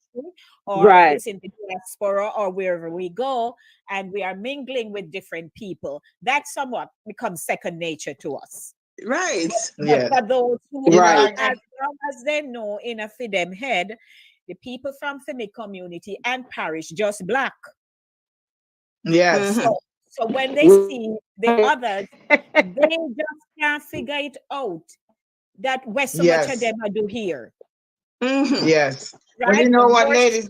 [SPEAKER 1] or
[SPEAKER 4] Right.
[SPEAKER 1] it's in the diaspora or wherever we go and we are mingling with different people, that somewhat becomes second nature to us.
[SPEAKER 2] Right.
[SPEAKER 1] But
[SPEAKER 3] Yes.
[SPEAKER 1] for those who
[SPEAKER 3] You know,
[SPEAKER 1] are,
[SPEAKER 4] Right.
[SPEAKER 1] as long as they know in a for them head, the people from the community and parish just black.
[SPEAKER 3] yes.
[SPEAKER 2] Mm-hmm.
[SPEAKER 1] So when they see the others, they just can't figure it out that where so much of
[SPEAKER 3] Yes.
[SPEAKER 1] them are do here,
[SPEAKER 2] Mm-hmm.
[SPEAKER 3] Yes. Well,
[SPEAKER 1] right?
[SPEAKER 3] you know what, ladies?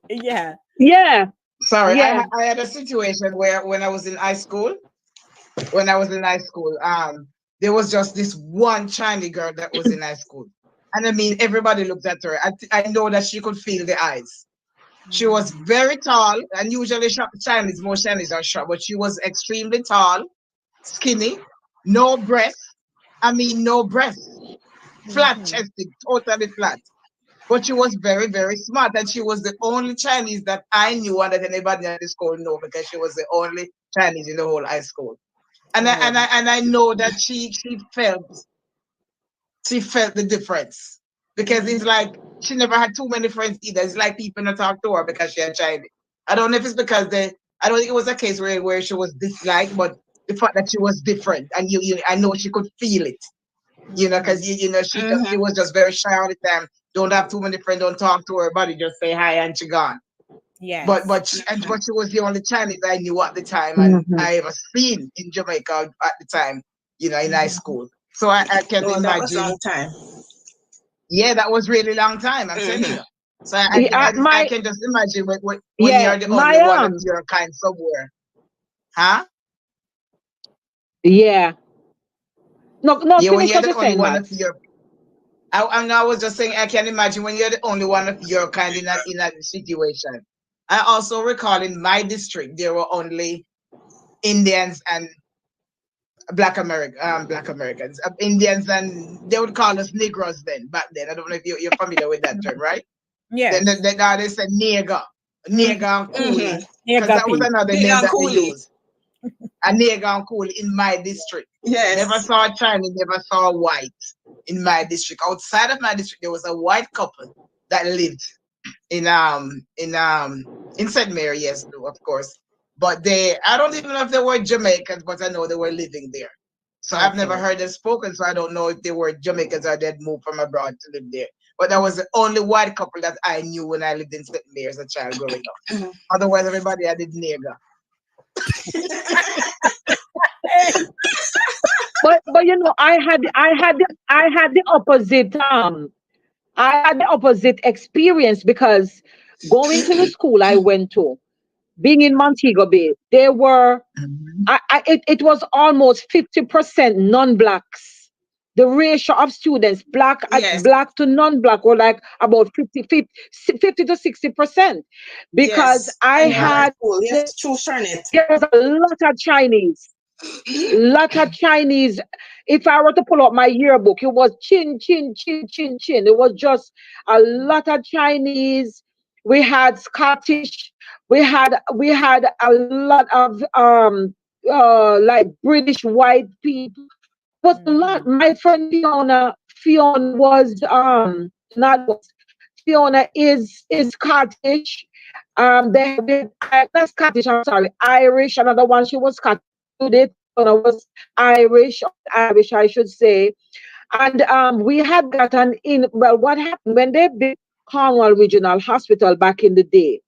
[SPEAKER 1] Yeah.
[SPEAKER 4] Yeah.
[SPEAKER 3] Sorry,
[SPEAKER 4] Yeah.
[SPEAKER 3] I had a situation where when I was in high school, there was just this one Chinese girl that was in high school. And I mean, everybody looked at her. I know that she could feel the eyes. She was very tall, and usually Chinese, most Chinese are short, but she was extremely tall, skinny, no breast. I mean, no breast, flat
[SPEAKER 1] Mhm.
[SPEAKER 3] chested, totally flat. But she was very, very smart, and she was the only Chinese that I knew and that anybody at the school knew because she was the only Chinese in the whole high school.
[SPEAKER 1] Oh.
[SPEAKER 3] And I know that she felt the difference because it's
[SPEAKER 1] Mhm.
[SPEAKER 3] like she never had too many friends either. It's like people not talk to her because she had Chinese. I don't know if it's because I don't think it was a case where she was disliked, but the fact that she was different and I know she could feel it. Because
[SPEAKER 1] Mhm.
[SPEAKER 3] she was just very shy all the time. Don't have too many friends. Don't talk to her. Body just say hi and she gone. But
[SPEAKER 1] Yes.
[SPEAKER 3] but she, and but she was the only Chinese I knew at the time, and
[SPEAKER 4] Mhm.
[SPEAKER 3] I ever seen in Jamaica at the time. In high
[SPEAKER 1] Mhm.
[SPEAKER 3] school. So I can
[SPEAKER 2] Oh, that was a
[SPEAKER 3] imagine.
[SPEAKER 2] long time.
[SPEAKER 3] Yeah, that was really long time. I'm telling
[SPEAKER 2] Mm-hmm.
[SPEAKER 3] you. So
[SPEAKER 4] Yeah.
[SPEAKER 3] I
[SPEAKER 4] My
[SPEAKER 3] can just imagine when
[SPEAKER 4] yeah.
[SPEAKER 3] you're the
[SPEAKER 4] My
[SPEAKER 3] only one of your kind somewhere, huh?
[SPEAKER 4] yeah. No.
[SPEAKER 3] Yeah, when
[SPEAKER 4] Finish
[SPEAKER 3] you're
[SPEAKER 4] what
[SPEAKER 3] the
[SPEAKER 4] you're
[SPEAKER 3] only
[SPEAKER 4] saying,
[SPEAKER 3] one of
[SPEAKER 4] Max.
[SPEAKER 3] your I was just saying I can imagine when you're the only one of your kind in that situation. I also recall in my district there were only Indians and Black Americans, Indians, and they would call us Negroes then back then. I don't know if you're familiar with that term, right?
[SPEAKER 1] Yes.
[SPEAKER 3] Now they said nigger,
[SPEAKER 1] Mhm.
[SPEAKER 3] nigger and
[SPEAKER 2] Mm-hmm.
[SPEAKER 3] coolie, because
[SPEAKER 1] Nigga
[SPEAKER 3] that was
[SPEAKER 1] people.
[SPEAKER 3] another
[SPEAKER 2] Big
[SPEAKER 3] name
[SPEAKER 2] and
[SPEAKER 3] that they
[SPEAKER 2] coolie.
[SPEAKER 3] used. a nigger and cool in my district.
[SPEAKER 2] Yes.
[SPEAKER 3] Never saw a Chinese, never saw a white in my district. Outside of my district, there was a white couple that lived in St. Mary, yes, of course. But I don't even know if they were Jamaicans, but I know they were living there. So I've never heard them spoken, so I don't know if they were Jamaicans or they'd moved from abroad to live there. But that was the only white couple that I knew when I lived in St. Mary as a child growing up. Otherwise, everybody I did nigger.
[SPEAKER 4] But you know, I had the opposite I had the opposite experience because going to the school I went to, being in Montego Bay, there were it was almost 50% non-blacks. The ratio of students, black to non-black, were like about 50 to 60%. Because I had
[SPEAKER 2] yes, true, Charlotte.
[SPEAKER 4] there was a lot of Chinese. Lot of Chinese. If I were to pull up my yearbook, it was chin, chin, chin, chin, chin. It was just a lot of Chinese. We had Scottish. We had a lot of like British white people. It was a lot. My friend Fiona was not was Fiona is Scottish. Not Scottish. I'm sorry, Irish. Another one. She was Scottish. Judith Fiona was Irish, I should say. And we had gotten in. Well, what happened when they built Cornwall Regional Hospital back in the day?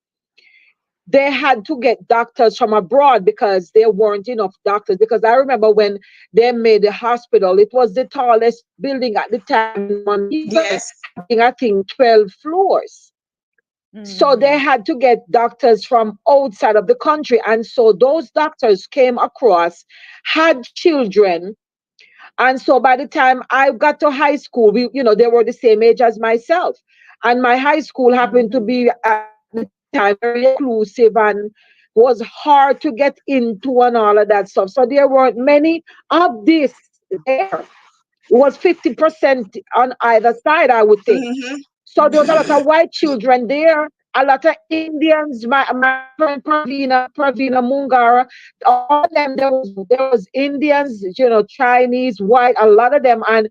[SPEAKER 4] They had to get doctors from abroad because there weren't enough doctors. Because I remember when they made the hospital, it was the tallest building at the time in Montego, having I think 12 floors. So they had to get doctors from outside of the country. And so those doctors came across, had children. And so by the time I got to high school, they were the same age as myself. And my high school happened to be at the time very exclusive and was hard to get into and all of that stuff. So there weren't many of this there. It was 50% on either side, I would think. So there was a lot of white children there, a lot of Indians. My friend Pravina Mungara, all of them. There was Indians, Chinese, white, a lot of them, and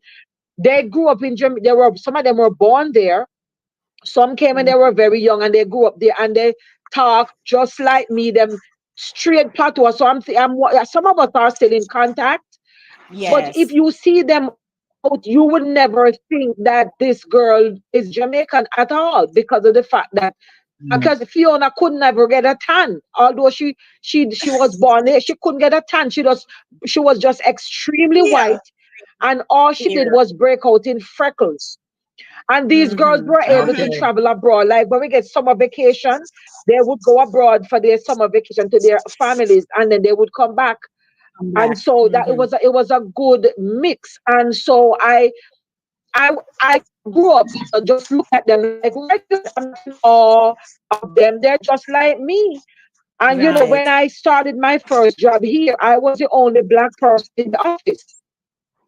[SPEAKER 4] they grew up in Jamaica. Some of them were born there. Some came and they were very young and they grew up there and they talk just like me. Them straight patois. So some of us are still in contact. But if you see them out, you would never think that this girl is Jamaican at all because of the fact that because Fiona could never get a tan, although she was born there, she couldn't get a tan. She was just extremely white, and all she did was break out in freckles. And these girls were able to travel abroad. Like when we get summer vacation, they would go abroad for their summer vacation to their families, and then they would come back. And so that it was a good mix. And so I grew up just look at them like I'm in awe of them. They're just like me. And when I started my first job here, I was the only black person in the office.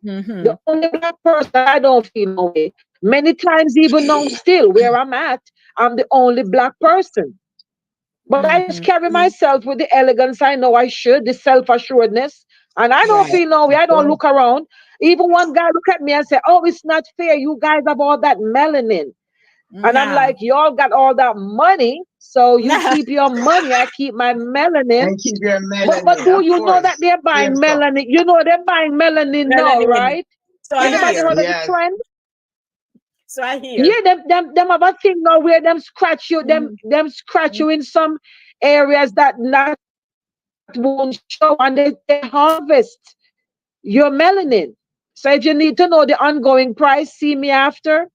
[SPEAKER 4] The only black person. I don't feel no way. Many times, even now, still where I'm at, I'm the only black person. But I just carry myself with the elegance I know I should, the self-assuredness. And I don't feel no way. I don't look around. Even one guy look at me and say, "Oh, it's not fair. You guys have all that melanin." And I'm like, "Y'all got all that money. So you keep your money. I keep my melanin."
[SPEAKER 3] And keep your melanin.
[SPEAKER 4] But do you know that they're buying melanin? You know they're buying melanin now, right?
[SPEAKER 1] So
[SPEAKER 4] anybody heard of the trend?
[SPEAKER 1] So I hear.
[SPEAKER 4] Yeah, them have a thing now where them scratch you, them scratch you in some areas that not won't show, and they harvest your melanin. So if you need to know the ongoing price, see me after.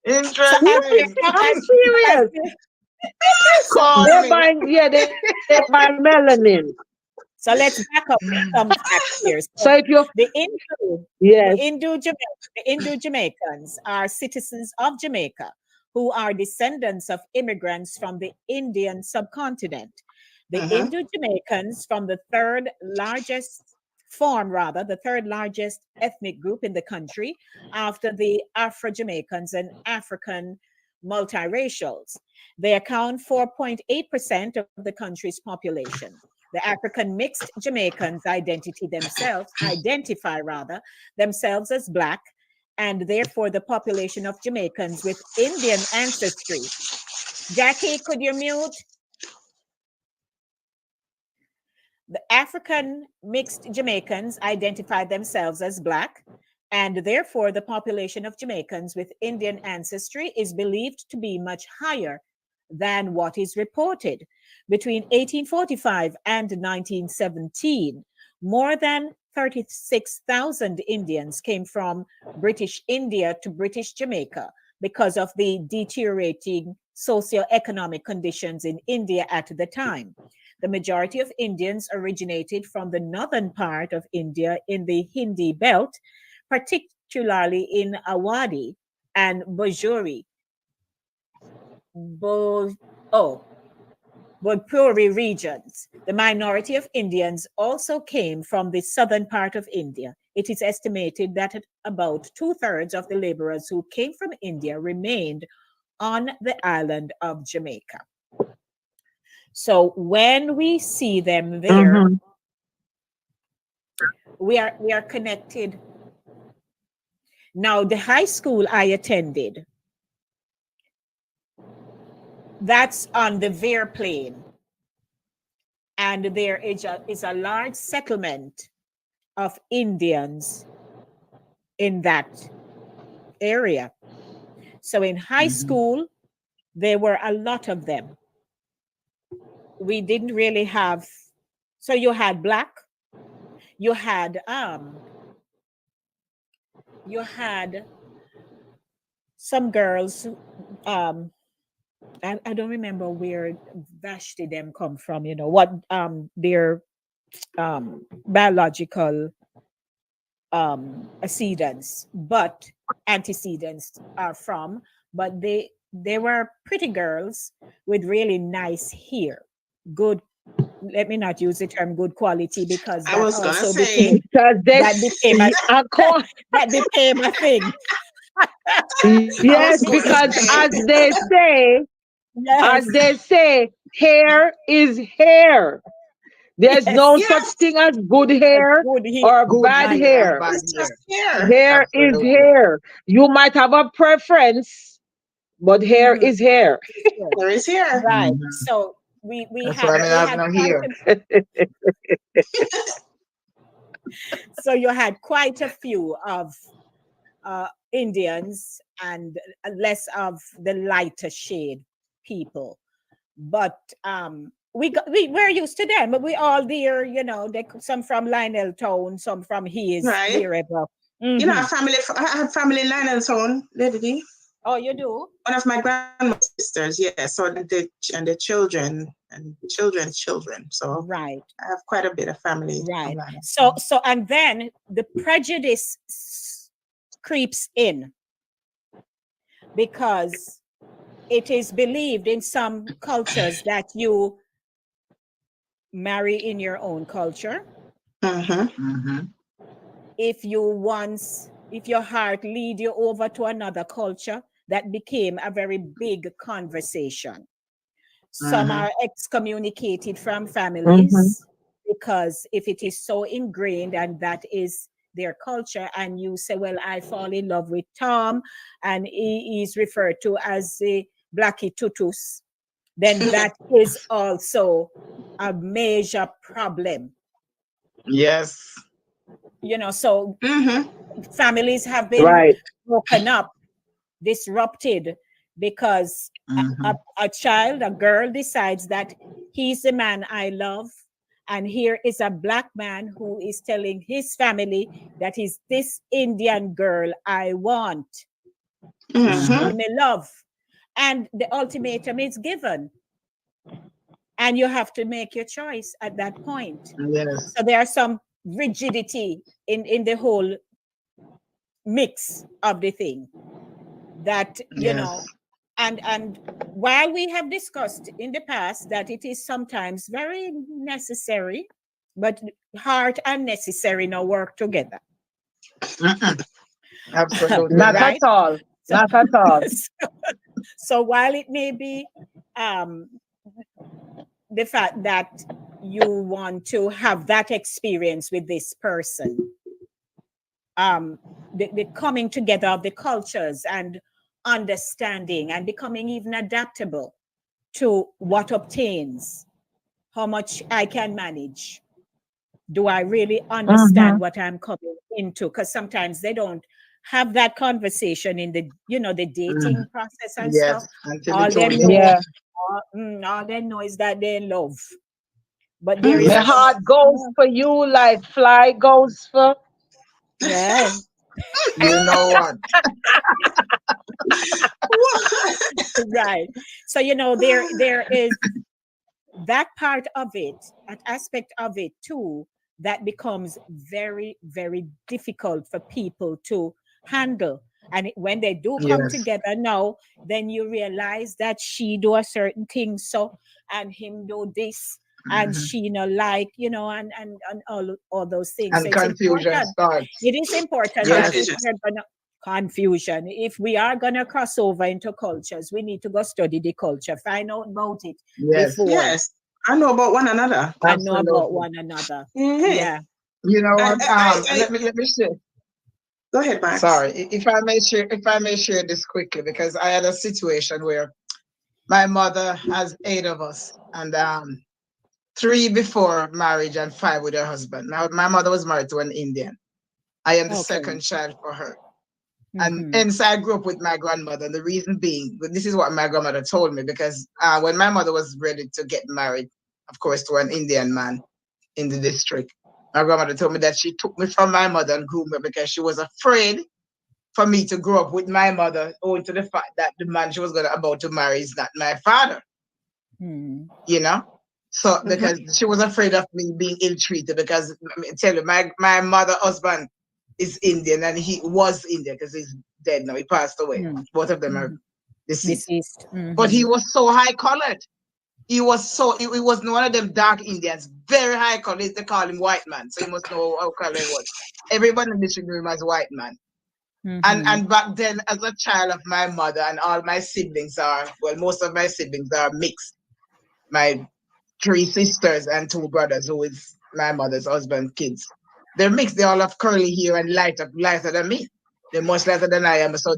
[SPEAKER 3] Interesting.
[SPEAKER 4] I'm serious. They're buying melanin.
[SPEAKER 1] So let's back up some facts here.
[SPEAKER 4] So if you
[SPEAKER 1] the
[SPEAKER 4] yes,
[SPEAKER 1] Indo-Jamaicans are citizens of Jamaica who are descendants of immigrants from the Indian subcontinent. The Indo-Jamaicans from the third largest ethnic group in the country after the Afro-Jamaicans and African multiracials. They account for 0.8% of the country's population. The African mixed Jamaicans identify themselves as Black, and therefore the population of Jamaicans with Indian ancestry. Jackie, could you mute? The African mixed Jamaicans identify themselves as Black, and therefore the population of Jamaicans with Indian ancestry is believed to be much higher than what is reported. Between 1845 and 1917, more than 36,000 Indians came from British India to British Jamaica because of the deteriorating socioeconomic conditions in India at the time. The majority of Indians originated from the northern part of India in the Hindi belt, particularly in Awadhi and Bojpuri regions. The minority of Indians also came from the southern part of India. It is estimated that about 2/3 of the laborers who came from India remained on the island of Jamaica. So when we see them there, we are connected. Now, the high school I attended, that's on the Veer Plain. And there is a large settlement of Indians in that area. So in high school, there were a lot of them. We didn't really have, so you had Black, you had some girls, I don't remember where Vashti them come from, what their biological antecedents are from, but they were pretty girls with really nice hair. Good, let me not use the term good quality, because
[SPEAKER 2] I was gonna
[SPEAKER 1] also
[SPEAKER 2] say
[SPEAKER 1] that became a thing.
[SPEAKER 4] Yes, because as they say, hair is hair. There's no such thing as good hair or bad hair. Hair is hair. You might have a preference, but hair is hair.
[SPEAKER 2] Hair is hair.
[SPEAKER 1] Right. So we had so you had quite a few of Indians and less of the lighter shade people, but we're used to them. But we all there, some from Lionel Town, some from his wherever.
[SPEAKER 2] I have family in Lionel Town, Lady.
[SPEAKER 1] Oh, you do?
[SPEAKER 2] One of my grandma's sisters, yes. So the children and children's children. So
[SPEAKER 1] right,
[SPEAKER 2] I have quite a bit of family.
[SPEAKER 1] Right. So and then the prejudice creeps in, because it is believed in some cultures that you marry in your own culture. If your heart lead you over to another culture, that became a very big conversation. Some are excommunicated from families, because if it is so ingrained and that is their culture, and you say, well, I fall in love with Tom and he is referred to as the Blackie Tutus, then that is also a major problem.
[SPEAKER 3] Yes.
[SPEAKER 1] So families have been broken up, disrupted, because a girl decides that he's the man I love, and here is a Black man who is telling his family that is this Indian girl I want, me love, and the ultimatum is given, and you have to make your choice at that point.
[SPEAKER 3] Yes.
[SPEAKER 1] So there are some rigidity in the whole mix of the thing that and while we have discussed in the past that it is sometimes very necessary, but hard and necessary now work together.
[SPEAKER 3] Absolutely.
[SPEAKER 4] Not at all. Not at all.
[SPEAKER 5] So while it may be the fact that you want to have that experience with this person, the coming together of the cultures and understanding and becoming even adaptable to what obtains, how much I can manage. Do I really understand what I'm coming into? Because sometimes they don't have that conversation in the, the dating process and stuff.
[SPEAKER 3] Yes, until
[SPEAKER 5] All
[SPEAKER 3] it's
[SPEAKER 5] they
[SPEAKER 3] all
[SPEAKER 5] know,
[SPEAKER 3] over.
[SPEAKER 4] Yeah.
[SPEAKER 5] all they know is that they love. But there is
[SPEAKER 4] My
[SPEAKER 3] Yes.
[SPEAKER 4] heart goes for you like fly goes for.
[SPEAKER 5] yeah,
[SPEAKER 3] You know what?
[SPEAKER 5] right. So there is that part of it, that aspect of it too, that becomes very, very difficult for people to handle. And when they do come
[SPEAKER 3] Yes.
[SPEAKER 5] together now, then you realize that she do a certain thing, so and him do this, and
[SPEAKER 3] Mhm.
[SPEAKER 5] she like, and all those things. So
[SPEAKER 3] And
[SPEAKER 5] it's
[SPEAKER 3] confusion
[SPEAKER 5] important.
[SPEAKER 3] starts.
[SPEAKER 5] It is important that
[SPEAKER 3] Yes.
[SPEAKER 5] if
[SPEAKER 2] Confusion.
[SPEAKER 5] we're gonna confusion, if we are gonna cross over into cultures, we need to go study the culture, find out about it
[SPEAKER 3] Yes.
[SPEAKER 5] before
[SPEAKER 2] Yes. I know about one another.
[SPEAKER 5] and know about
[SPEAKER 3] Absolutely.
[SPEAKER 5] one another.
[SPEAKER 2] Mm-hmm.
[SPEAKER 5] Yeah.
[SPEAKER 3] You know
[SPEAKER 2] I,
[SPEAKER 3] what?
[SPEAKER 2] I,
[SPEAKER 3] Let me share.
[SPEAKER 2] go ahead, Max.
[SPEAKER 3] Sorry, if I may share this quickly, because I had a situation where my mother has 8 of us, and 3 before marriage and 5 with her husband. Now, my mother was married to an Indian. I am the
[SPEAKER 5] Okay.
[SPEAKER 3] second child for her. And
[SPEAKER 5] Mm-hmm.
[SPEAKER 3] hence I grew up with my grandmother. And the reason being, this is what my grandmother told me, because when my mother was ready to get married, of course, to an Indian man in the district, my grandmother told me that she took me from my mother and groomed me because she was afraid for me to grow up with my mother, owing to the fact that the man she was about to marry is not my father,
[SPEAKER 5] Mm-hmm.
[SPEAKER 3] you know? So
[SPEAKER 2] Mm-hmm.
[SPEAKER 3] because she was afraid of me being ill treated, because let me tell you, my mother husband is Indian, and he was Indian because he's dead now. He passed away. Both of them are
[SPEAKER 5] Mm-hmm.
[SPEAKER 3] deceased.
[SPEAKER 5] Deceased.
[SPEAKER 3] But
[SPEAKER 5] Mm-hmm.
[SPEAKER 3] he was so high colored. He was one of them dark Indians, very high colored. They call him white man. So you must know how color he was. Everybody in the district knew him as white man. And
[SPEAKER 5] Mm-hmm.
[SPEAKER 3] and back then, as a child of my mother, and all my siblings most of my siblings are mixed. My 3 sisters and 2 brothers, who is my mother's husband, kids. They're mixed. They all have curly hair and lighter than me. They're much lighter than I am. So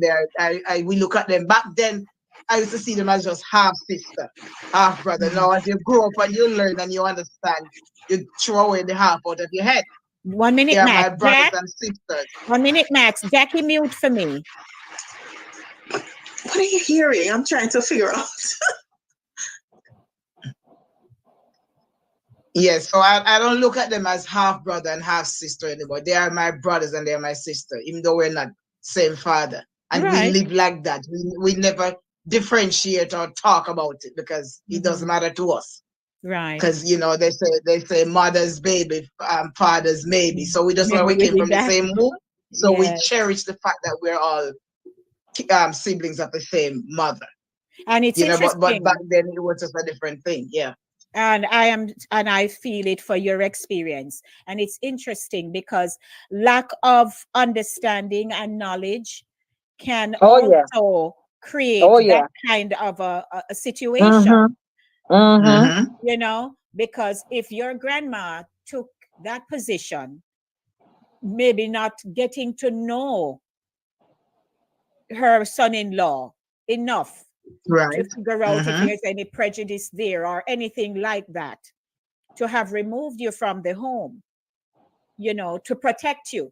[SPEAKER 3] we look at them. Back then, I used to see them as just half sister, half brother. Now, as you grow up and you learn and you understand, you throw away the half out of your head.
[SPEAKER 5] 1 minute,
[SPEAKER 3] They are
[SPEAKER 5] Max.
[SPEAKER 3] my brothers
[SPEAKER 5] Jack.
[SPEAKER 3] and sisters.
[SPEAKER 5] 1 minute, Max. Jackie, mute for me.
[SPEAKER 2] What are you hearing? I'm trying to figure out.
[SPEAKER 3] Yes, so I don't look at them as half brother and half sister anymore. They are my brothers and they are my sister, even though we're not same father. And we
[SPEAKER 5] Right.
[SPEAKER 3] live like that. We never differentiate or talk about it because it doesn't
[SPEAKER 5] Mm-hmm.
[SPEAKER 3] matter to us.
[SPEAKER 5] Right.
[SPEAKER 3] Because they say mother's baby, father's maybe. So we just know
[SPEAKER 5] Maybe
[SPEAKER 3] we
[SPEAKER 5] we
[SPEAKER 3] came
[SPEAKER 5] did
[SPEAKER 3] from the
[SPEAKER 5] that.
[SPEAKER 3] same womb. So we
[SPEAKER 5] Yeah.
[SPEAKER 3] cherish the fact that we're all siblings of the same mother.
[SPEAKER 5] And it's
[SPEAKER 3] But back
[SPEAKER 5] interesting.
[SPEAKER 3] then it was just a different thing. Yeah.
[SPEAKER 5] And I feel it for your experience. And it's interesting because lack of understanding and knowledge can
[SPEAKER 4] Oh yeah.
[SPEAKER 5] also create
[SPEAKER 4] Oh
[SPEAKER 5] that
[SPEAKER 4] yeah.
[SPEAKER 5] kind of a situation,
[SPEAKER 4] Mm-hmm. Mm-hmm.
[SPEAKER 3] Mm-hmm.
[SPEAKER 5] because if your grandma took that position, maybe not getting to know her son-in-law enough to
[SPEAKER 3] Right.
[SPEAKER 5] figure out if
[SPEAKER 3] Mm-hmm.
[SPEAKER 5] there's any prejudice there or anything like that, to have removed you from the home, to protect you,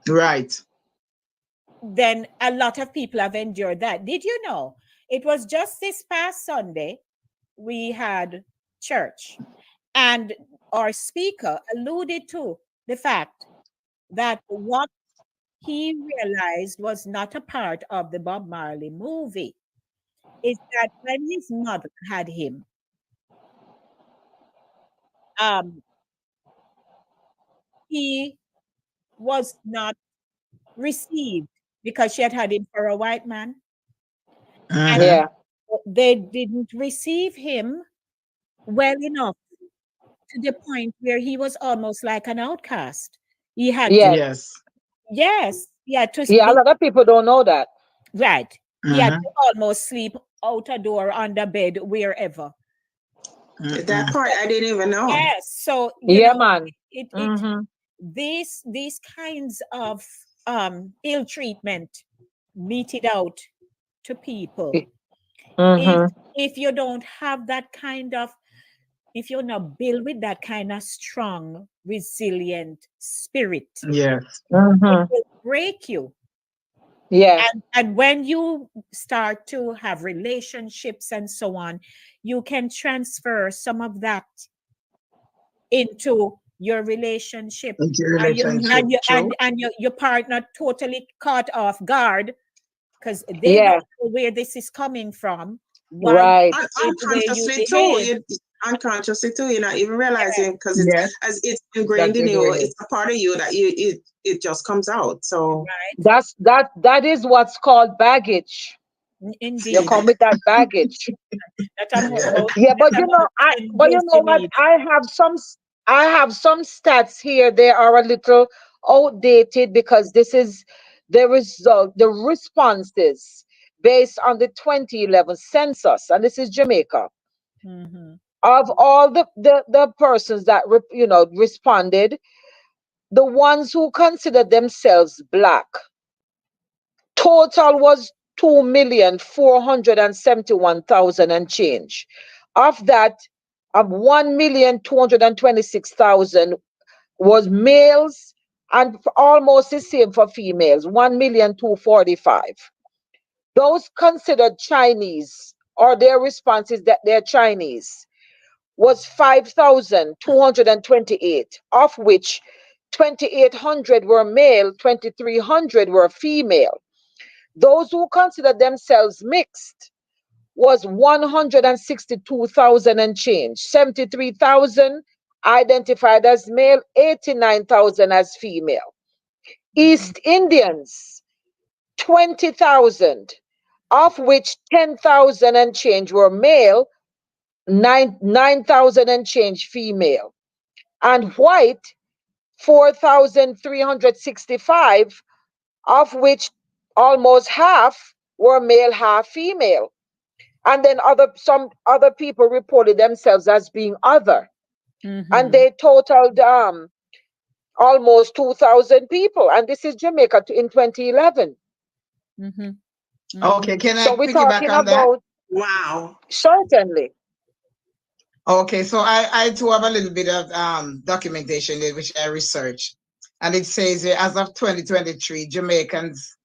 [SPEAKER 3] Right.
[SPEAKER 5] then a lot of people have endured that. Did you know it was just this past Sunday we had church, and our speaker alluded to the fact that what he realized was not a part of the Bob Marley movie is that when his mother had him, um, he was not received because she had had him for a white man, and
[SPEAKER 3] Mm-hmm.
[SPEAKER 4] Yeah.
[SPEAKER 5] they didn't receive him well enough to the point where he was almost like an outcast. He had to,
[SPEAKER 4] Yes.
[SPEAKER 3] Yes.
[SPEAKER 5] yes, he had to
[SPEAKER 4] Yeah. A
[SPEAKER 5] be
[SPEAKER 4] lot of people don't know that.
[SPEAKER 5] right. He had to almost sleep out a door, on the bed, wherever.
[SPEAKER 2] That part I didn't even know.
[SPEAKER 5] Yes. So
[SPEAKER 4] Yeah, man.
[SPEAKER 5] These kinds of ill treatment meted out to people. If you don't have that kind of, if you're not built with that kind of strong, resilient spirit,
[SPEAKER 3] Yes.
[SPEAKER 5] it will break you.
[SPEAKER 4] Yeah.
[SPEAKER 5] And when you start to have relationships and so on, you can transfer some of that into your relationship.
[SPEAKER 3] Into your relationship.
[SPEAKER 5] And your partner totally caught off guard because they don't know where this is coming from.
[SPEAKER 4] Right.
[SPEAKER 2] Unconsciously too, you're not even realizing, because it's ingrained in you. It's a part of you that it just comes out. So
[SPEAKER 4] that is what's called baggage.
[SPEAKER 5] Indeed.
[SPEAKER 4] You come with that baggage. Yeah, but you know what? I have some stats here. They are a little outdated because there is the responses based on the 2011 census, and this is Jamaica. Of all the persons that responded, the ones who considered themselves Black, total was 2,471,000 and change. Of that, 1,226,000 was males, and almost the same for females, 1,245,000. Those considered Chinese, or their responses that they're Chinese, was 5,228, of which 2,800 were male, 2,300 were female. Those who considered themselves mixed was 162,000 and change. 73,000 identified as male, 89,000 as female. East Indians, 20,000, of which 10,000 and change were male, 9,000 and change female. And white, 4,365, of which almost half were male, half female. And then some other people reported themselves as being other. And they totaled almost 2,000 people. And this is Jamaica in 2011.
[SPEAKER 3] Okay, can I
[SPEAKER 4] so we're
[SPEAKER 3] piggyback
[SPEAKER 4] talking
[SPEAKER 3] on that?
[SPEAKER 4] about,
[SPEAKER 2] wow.
[SPEAKER 4] Certainly.
[SPEAKER 3] Okay, so I too have a little bit of documentation there, which I researched. And it says here, as of 2023, Jamaicans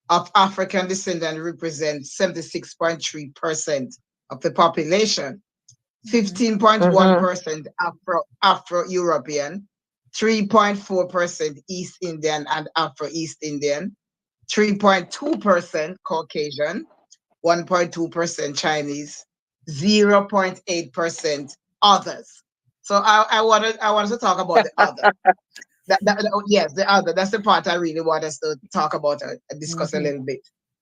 [SPEAKER 3] of African descent represent 76.3% of the population, 15.1% Afro-European, 3.4% East Indian and Afro-East Indian, 3.2% Caucasian, 1.2% Chinese, 0.8% others. So I wanted to talk about the other. Yes, the other. That's the part I really want us to talk about and discuss a little bit.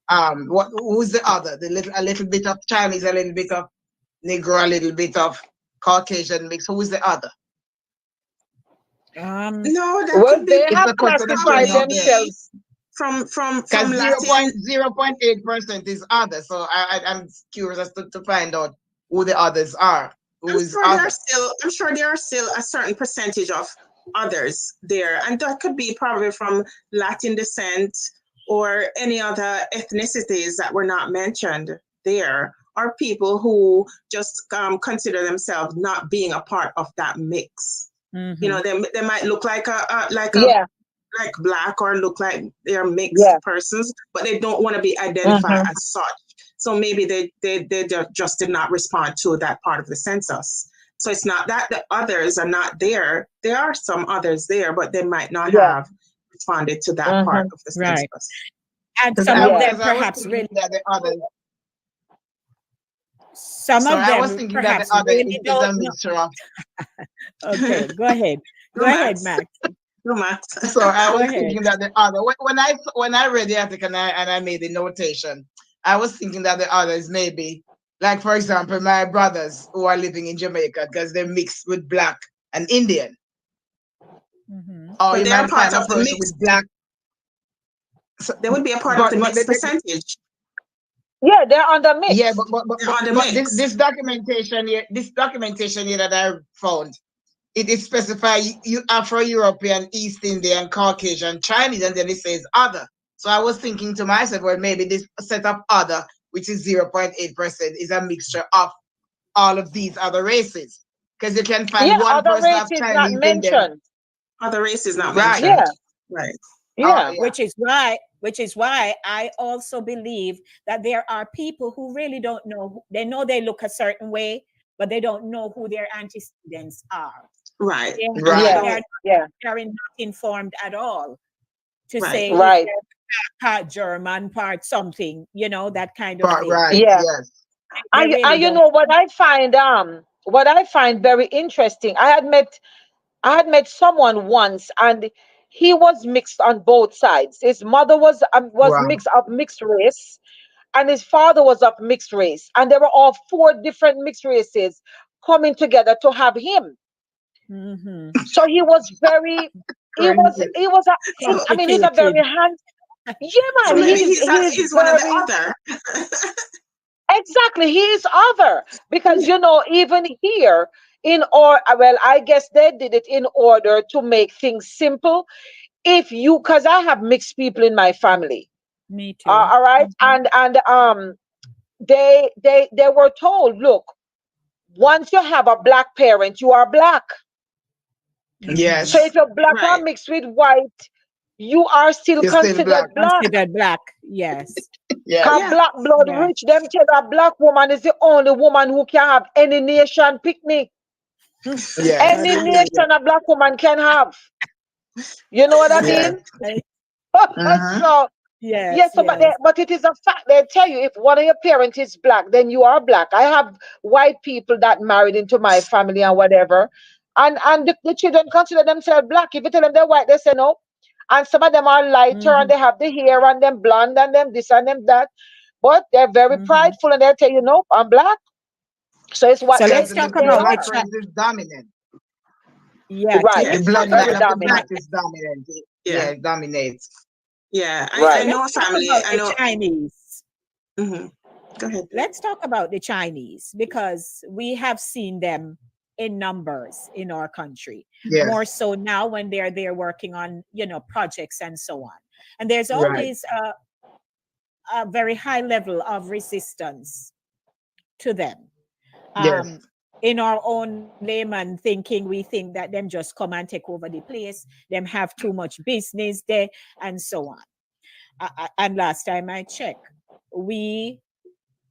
[SPEAKER 3] Who's the other? A little bit of Chinese, a little bit of Negro, a little bit of Caucasian mix. Who is the other?
[SPEAKER 2] No, that
[SPEAKER 4] well,
[SPEAKER 2] could be.
[SPEAKER 4] They have classified themselves
[SPEAKER 2] from
[SPEAKER 3] 0.8% is other. So I'm curious as to find out who the others are. I'm
[SPEAKER 2] sure there are still a certain percentage of others there, and that could be probably from Latin descent or any other ethnicities that were not mentioned there, or people who just consider themselves not being a part of that mix. You know, they might look like like Black, or look like they're mixed persons, but they don't want to be identified as such. So maybe they just did not respond to that part of the census. So it's not that the others are not there. There are some others there, but they might not have responded to that part of the census.
[SPEAKER 5] Right. And some of them perhaps really.
[SPEAKER 3] The others.
[SPEAKER 5] Some of them
[SPEAKER 3] I was thinking
[SPEAKER 5] perhaps
[SPEAKER 3] that the other
[SPEAKER 5] really
[SPEAKER 3] is
[SPEAKER 5] don't
[SPEAKER 3] a mixture of.
[SPEAKER 5] Okay, go ahead. Go ahead, Max.
[SPEAKER 3] So I was thinking that the other, when I read the article and I made the notation, I was thinking that the others maybe, like for example, my brothers who are living in Jamaica, because they're mixed with Black and Indian. Or you might find a person with Black.
[SPEAKER 2] So they would be a part of the mixed percentage.
[SPEAKER 4] Yeah, they're on the mix.
[SPEAKER 3] Yeah,
[SPEAKER 2] They're on the
[SPEAKER 3] but
[SPEAKER 2] mix.
[SPEAKER 3] this documentation here that I found, it is specify you Afro-European, East Indian, Caucasian, Chinese, and then it says other. So I was thinking to myself, well, maybe this set of other, which is 0.8%, is a mixture of all of these other races. Because you can find
[SPEAKER 4] Yeah,
[SPEAKER 3] one
[SPEAKER 4] other
[SPEAKER 3] person
[SPEAKER 4] race
[SPEAKER 3] of
[SPEAKER 4] is not
[SPEAKER 3] Chinese in them.
[SPEAKER 4] mentioned.
[SPEAKER 2] Other race is not
[SPEAKER 3] Right.
[SPEAKER 2] mentioned.
[SPEAKER 4] Yeah,
[SPEAKER 2] Right.
[SPEAKER 4] yeah.
[SPEAKER 3] Yeah.
[SPEAKER 5] Which is why I also believe that there are people who really don't know. They know they look a certain way, but they don't know who their antecedents are.
[SPEAKER 2] Right.
[SPEAKER 5] They,
[SPEAKER 2] And
[SPEAKER 3] Right.
[SPEAKER 2] they
[SPEAKER 4] Yeah,
[SPEAKER 2] don't.
[SPEAKER 5] they are not informed at all to
[SPEAKER 2] Right.
[SPEAKER 5] say if
[SPEAKER 4] right.
[SPEAKER 5] they're part German, part something, that kind of thing.
[SPEAKER 3] Right.
[SPEAKER 4] Yeah.
[SPEAKER 3] Yes.
[SPEAKER 5] They
[SPEAKER 4] And
[SPEAKER 5] really
[SPEAKER 4] you
[SPEAKER 5] don't.
[SPEAKER 4] know what I find very interesting. I had met someone once, and he was mixed on both sides. His mother was
[SPEAKER 3] Wow.
[SPEAKER 4] mixed race, and his father was of mixed race, and they were all four different mixed races coming together to have him.
[SPEAKER 5] Mhm.
[SPEAKER 4] So he was very,
[SPEAKER 3] Crazy.
[SPEAKER 2] So,
[SPEAKER 4] I mean, he's a very
[SPEAKER 5] Complicated.
[SPEAKER 4] yeah,
[SPEAKER 2] so
[SPEAKER 4] man.
[SPEAKER 2] maybe
[SPEAKER 4] He's
[SPEAKER 2] he's one of the
[SPEAKER 4] very
[SPEAKER 2] other.
[SPEAKER 4] exactly. He is other because even here I guess they did it in order to make things simple. Because I have mixed people in my family.
[SPEAKER 5] Me too.
[SPEAKER 4] All right, and they were told, look, once you have a black parent, you are black. So if
[SPEAKER 3] Yes.
[SPEAKER 4] you're black or
[SPEAKER 2] Right.
[SPEAKER 4] mixed with white, you are still
[SPEAKER 3] You're still
[SPEAKER 4] considered
[SPEAKER 3] black.
[SPEAKER 4] black.
[SPEAKER 5] Considered black. Yes.
[SPEAKER 3] Yes.
[SPEAKER 4] Cause
[SPEAKER 2] Yeah.
[SPEAKER 4] black blood
[SPEAKER 5] Yeah.
[SPEAKER 4] rich. Them tell a black woman is the only woman who can have any nation picnic.
[SPEAKER 3] Yes.
[SPEAKER 4] Any
[SPEAKER 5] Hallelujah.
[SPEAKER 4] nation a black woman can have. You know what I
[SPEAKER 3] Yes.
[SPEAKER 4] mean?
[SPEAKER 5] Right.
[SPEAKER 3] Mm-hmm.
[SPEAKER 4] So
[SPEAKER 5] Yes,
[SPEAKER 4] yes, so
[SPEAKER 5] yes.
[SPEAKER 4] but it is a fact. They tell you if one of your parents is black, then you are black. I have white people that married into my family and whatever, and the children consider themselves black. If you tell them they're white, they say no. And some of them are lighter and
[SPEAKER 5] Mhm.
[SPEAKER 4] they have the hair and them blonde and them this and them that, but they're very
[SPEAKER 5] Mhm.
[SPEAKER 4] prideful and they'll tell you no, I'm black. So it's what
[SPEAKER 5] So
[SPEAKER 3] Because
[SPEAKER 5] let's
[SPEAKER 4] they
[SPEAKER 5] talk
[SPEAKER 3] the
[SPEAKER 5] about
[SPEAKER 4] they
[SPEAKER 5] the
[SPEAKER 3] black
[SPEAKER 4] are.
[SPEAKER 3] person is dominant.
[SPEAKER 5] yeah,
[SPEAKER 4] Right.
[SPEAKER 3] The
[SPEAKER 2] Yes.
[SPEAKER 5] but
[SPEAKER 3] bloodline
[SPEAKER 4] Very
[SPEAKER 3] of the black
[SPEAKER 4] dominant.
[SPEAKER 3] is dominant.
[SPEAKER 2] Yeah.
[SPEAKER 3] Yeah, it dominates.
[SPEAKER 2] Yeah. I
[SPEAKER 5] so
[SPEAKER 4] Right.
[SPEAKER 2] know
[SPEAKER 5] let's
[SPEAKER 2] a
[SPEAKER 5] talk
[SPEAKER 2] family.
[SPEAKER 5] about
[SPEAKER 2] I
[SPEAKER 5] the
[SPEAKER 2] know.
[SPEAKER 5] Chinese.
[SPEAKER 2] Mhm. Go ahead.
[SPEAKER 5] Let's talk about the Chinese because we have seen them in numbers in our country. More
[SPEAKER 3] Yes.
[SPEAKER 5] so now when they're there working on, projects and so on. And there's
[SPEAKER 3] Right.
[SPEAKER 5] always a very high level of resistance to them.
[SPEAKER 3] Yes.
[SPEAKER 5] Um, in our own layman thinking, we think that them just come and take over the place, them have too much business there, and so on. And last time I checked, we,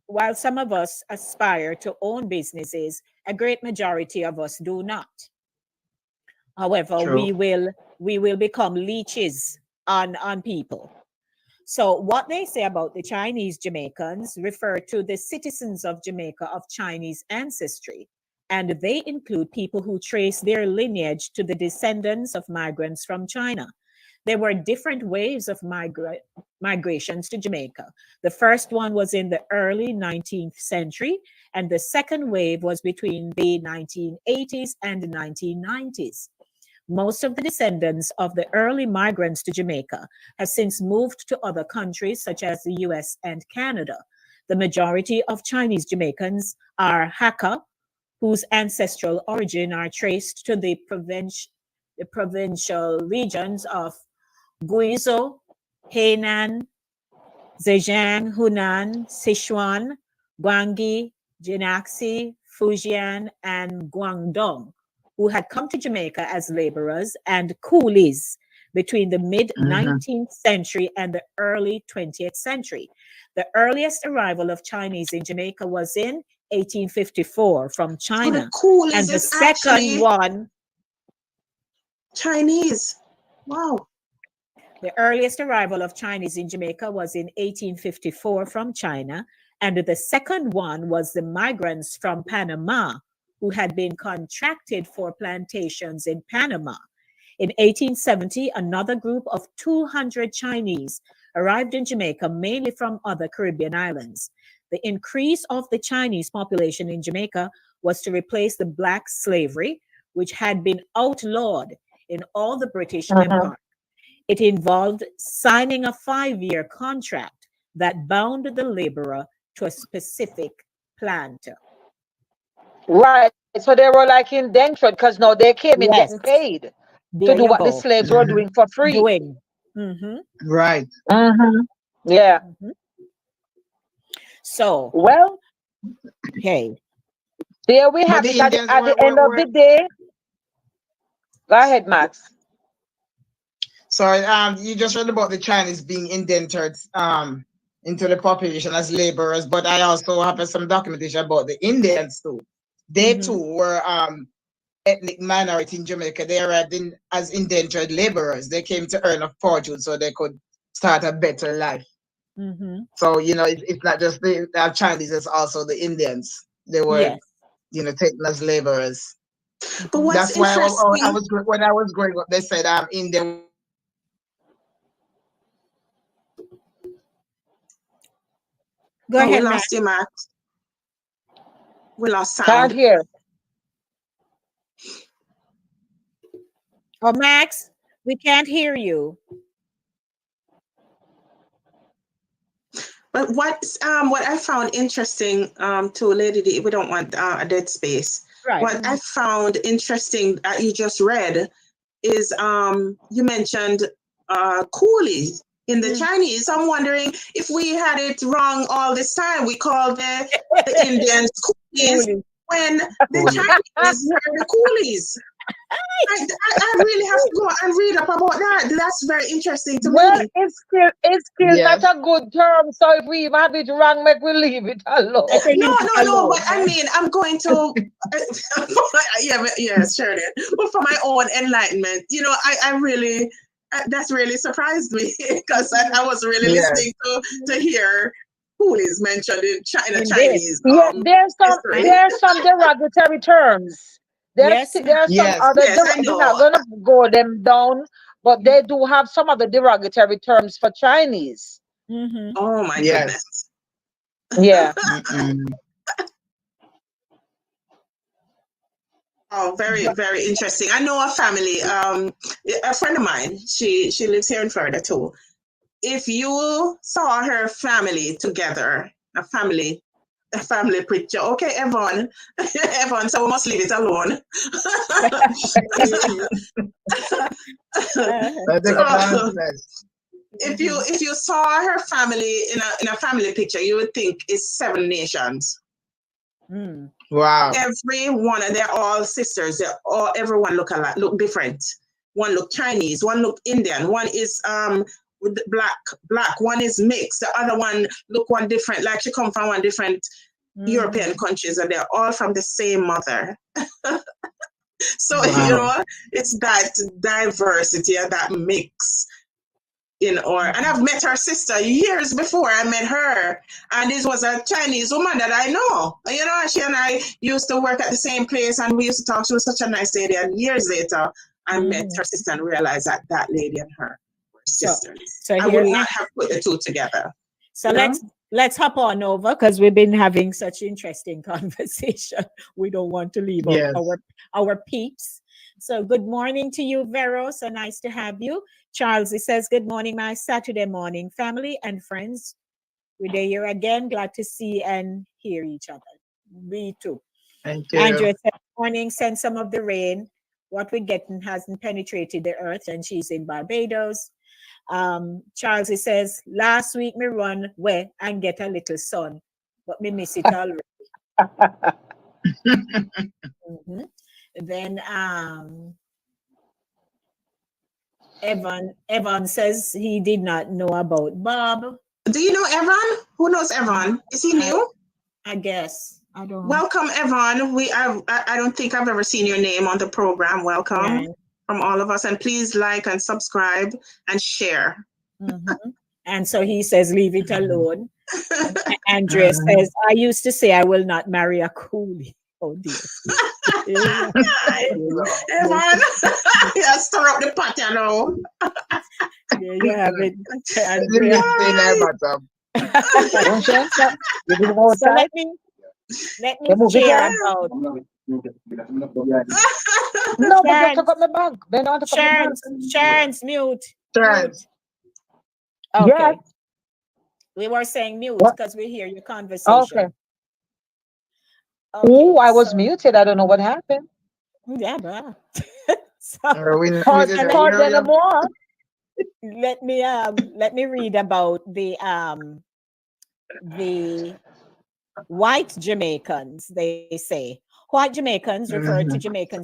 [SPEAKER 5] while some of us aspire to own businesses, a great majority of us do not. However,
[SPEAKER 3] True.
[SPEAKER 5] we will become leeches on people. So, what they say about the Chinese Jamaicans refer to the citizens of Jamaica of Chinese ancestry, and they include people who trace their lineage to the descendants of migrants from China. There were different waves of migrations to Jamaica. The first one was in the early 19th century, and the second wave was between the 1980s and the 1990s. Most of the descendants of the early migrants to Jamaica have since moved to other countries such as the US and Canada. The majority of Chinese Jamaicans are Hakka, whose ancestral origin are traced to the provincial regions of Guizhou, Hainan, Zhejiang, Hunan, Sichuan, Guangxi, Jiangxi, Fujian, and Guangdong, who had come to Jamaica as laborers and coolies between the mid
[SPEAKER 3] Mm-hmm.
[SPEAKER 5] 19th century and the early 20th century. The earliest arrival of Chinese in Jamaica was in 1854 from
[SPEAKER 2] So the
[SPEAKER 5] China.
[SPEAKER 2] coolies
[SPEAKER 5] And the
[SPEAKER 2] is
[SPEAKER 5] second
[SPEAKER 2] actually
[SPEAKER 5] one,
[SPEAKER 2] Chinese. Wow.
[SPEAKER 5] the earliest arrival of Chinese in Jamaica was in 1854 from China, and the second one was the migrants from Panama who had been contracted for plantations in Panama. In 1870, another group of 200 Chinese arrived in Jamaica, mainly from other Caribbean islands. The increase of the Chinese population in Jamaica was to replace the black slavery, which had been outlawed in all the British
[SPEAKER 4] Mhm.
[SPEAKER 5] Empire. It involved signing a 5-year contract that bound the laborer to a specific plant.
[SPEAKER 4] Right. So they were like indentured because now they came in
[SPEAKER 5] Yes.
[SPEAKER 4] getting paid to
[SPEAKER 5] There
[SPEAKER 4] do
[SPEAKER 5] you
[SPEAKER 4] what the
[SPEAKER 5] go.
[SPEAKER 4] slaves were doing for free.
[SPEAKER 5] Doing. Mm-hmm.
[SPEAKER 3] Right.
[SPEAKER 4] Yeah.
[SPEAKER 5] Mm-hmm. So,
[SPEAKER 4] Well,
[SPEAKER 5] hey,
[SPEAKER 4] there we
[SPEAKER 3] But
[SPEAKER 4] have
[SPEAKER 3] the
[SPEAKER 4] it. At
[SPEAKER 3] Indians
[SPEAKER 4] the end of the day, go ahead, Max.
[SPEAKER 3] sorry, you just read about the Chinese being indentured into the population as laborers, but I also have some documentation about the Indians too. They
[SPEAKER 5] Mhm.
[SPEAKER 3] too were ethnic minority in Jamaica. They arrived in as indentured laborers. They came to earn a fortune so they could start a better life.
[SPEAKER 5] Mm-hmm.
[SPEAKER 3] So it's not just the Chinese; it's also the Indians. They were
[SPEAKER 5] Yes.
[SPEAKER 3] taken as laborers.
[SPEAKER 2] But what's
[SPEAKER 3] That's why I
[SPEAKER 2] interesting,
[SPEAKER 3] was when I was growing up, they said India.
[SPEAKER 5] Go
[SPEAKER 2] oh, we
[SPEAKER 5] ahead, Max.
[SPEAKER 2] lost you, Max. We lost
[SPEAKER 4] Can't
[SPEAKER 2] sound.
[SPEAKER 4] hear.
[SPEAKER 5] Oh, Max, we can't hear you.
[SPEAKER 2] But what I found interesting, to Lady D, we don't want a dead space.
[SPEAKER 5] Right.
[SPEAKER 2] What I found interesting that you just read is you mentioned coolies in the Chinese. I'm wondering if we had it wrong all this time. We called the Indians coolies when the Chinese were the coolies. I really have to go and read up about that. That's very interesting to
[SPEAKER 4] Well,
[SPEAKER 2] me.
[SPEAKER 4] it's still
[SPEAKER 3] Yes.
[SPEAKER 4] not a good term. So if we have it wrong, make we leave it alone.
[SPEAKER 2] No, but I mean, I'm going to, yeah, sure. But for my own enlightenment, I really, that's really surprised me because I was really
[SPEAKER 3] Yes.
[SPEAKER 2] listening to hear coolies mentioned in China,
[SPEAKER 5] Indeed.
[SPEAKER 2] Chinese.
[SPEAKER 4] Yeah, there's
[SPEAKER 2] history.
[SPEAKER 4] some derogatory terms.
[SPEAKER 5] Yes.
[SPEAKER 4] There are some
[SPEAKER 3] Yes.
[SPEAKER 4] other.
[SPEAKER 2] Yes, I
[SPEAKER 4] We're
[SPEAKER 2] know.
[SPEAKER 4] not gonna go them down, but they do have some other derogatory terms for Chinese.
[SPEAKER 5] Mm-hmm.
[SPEAKER 2] Oh my
[SPEAKER 3] Yes.
[SPEAKER 2] goodness.
[SPEAKER 4] Yeah.
[SPEAKER 2] Oh, very, very interesting. I know a family, a friend of mine, she lives here in Florida too. If you saw her family together, a family picture, okay, Evan, Evan, so we must leave it alone. So, if you saw her family in a family picture, you would think it's 7 nations.
[SPEAKER 5] Mm.
[SPEAKER 3] Wow.
[SPEAKER 2] They're all sisters. Everyone look different. One look Chinese, one look Indian, one is with the black, one is mixed, the other one look one different, like she come from one different European countries, and they're all from the same mother. So
[SPEAKER 3] Wow.
[SPEAKER 2] it's that diversity and that mix. And I've met her sister years before I met her, and this was a Chinese woman that I know. She and I used to work at the same place, and we used to talk. She was such a nice lady, and years later, I met her sister and realized that lady and her were sisters.
[SPEAKER 5] So
[SPEAKER 2] I would not have put the two together.
[SPEAKER 5] So let's hop on over because we've been having such interesting conversation. We don't want to leave
[SPEAKER 3] Yes.
[SPEAKER 5] our peeps. So good morning to you, Vero. So nice to have you. Charles, he says, good morning, my Saturday morning family and friends. We're here again. Glad to see and hear each other. Me too.
[SPEAKER 3] Thank you.
[SPEAKER 5] Andrea said, morning, send some of the rain. What we're getting hasn't penetrated the earth, and she's in Barbados. Charles, he says, last week me run where and get a little sun, but me miss it already. Then Evan says he did not know about Bob.
[SPEAKER 2] Do you know Evan? Who knows Evan? Is he new?
[SPEAKER 5] I guess. I don't know.
[SPEAKER 2] Welcome, Evan. I don't think I've ever seen your name on the program. Welcome from all of us. And please like and subscribe and share.
[SPEAKER 5] And so he says, leave it alone. Andrea says, I used to say I will not marry a coolie. Oh dear.
[SPEAKER 2] Evan, stir up the pot, you know.
[SPEAKER 5] There you have it. So let me share about.
[SPEAKER 4] No, but just took up my bag.
[SPEAKER 5] Sharon's mute.
[SPEAKER 3] Sharon.
[SPEAKER 5] Okay.
[SPEAKER 4] Yes.
[SPEAKER 5] We were saying mute
[SPEAKER 4] What?
[SPEAKER 5] because we hear your
[SPEAKER 4] Okay.
[SPEAKER 5] conversation.
[SPEAKER 4] Oh,
[SPEAKER 5] Okay,
[SPEAKER 4] I was
[SPEAKER 5] so
[SPEAKER 4] muted. I don't know what happened.
[SPEAKER 5] yeah, bro. So
[SPEAKER 3] We
[SPEAKER 4] Hard,
[SPEAKER 3] didn't
[SPEAKER 4] hard
[SPEAKER 3] hear you.
[SPEAKER 4] anymore.
[SPEAKER 5] let me read about the white Jamaicans. They say white Jamaicans
[SPEAKER 3] Mhm.
[SPEAKER 5] refer to Jamaican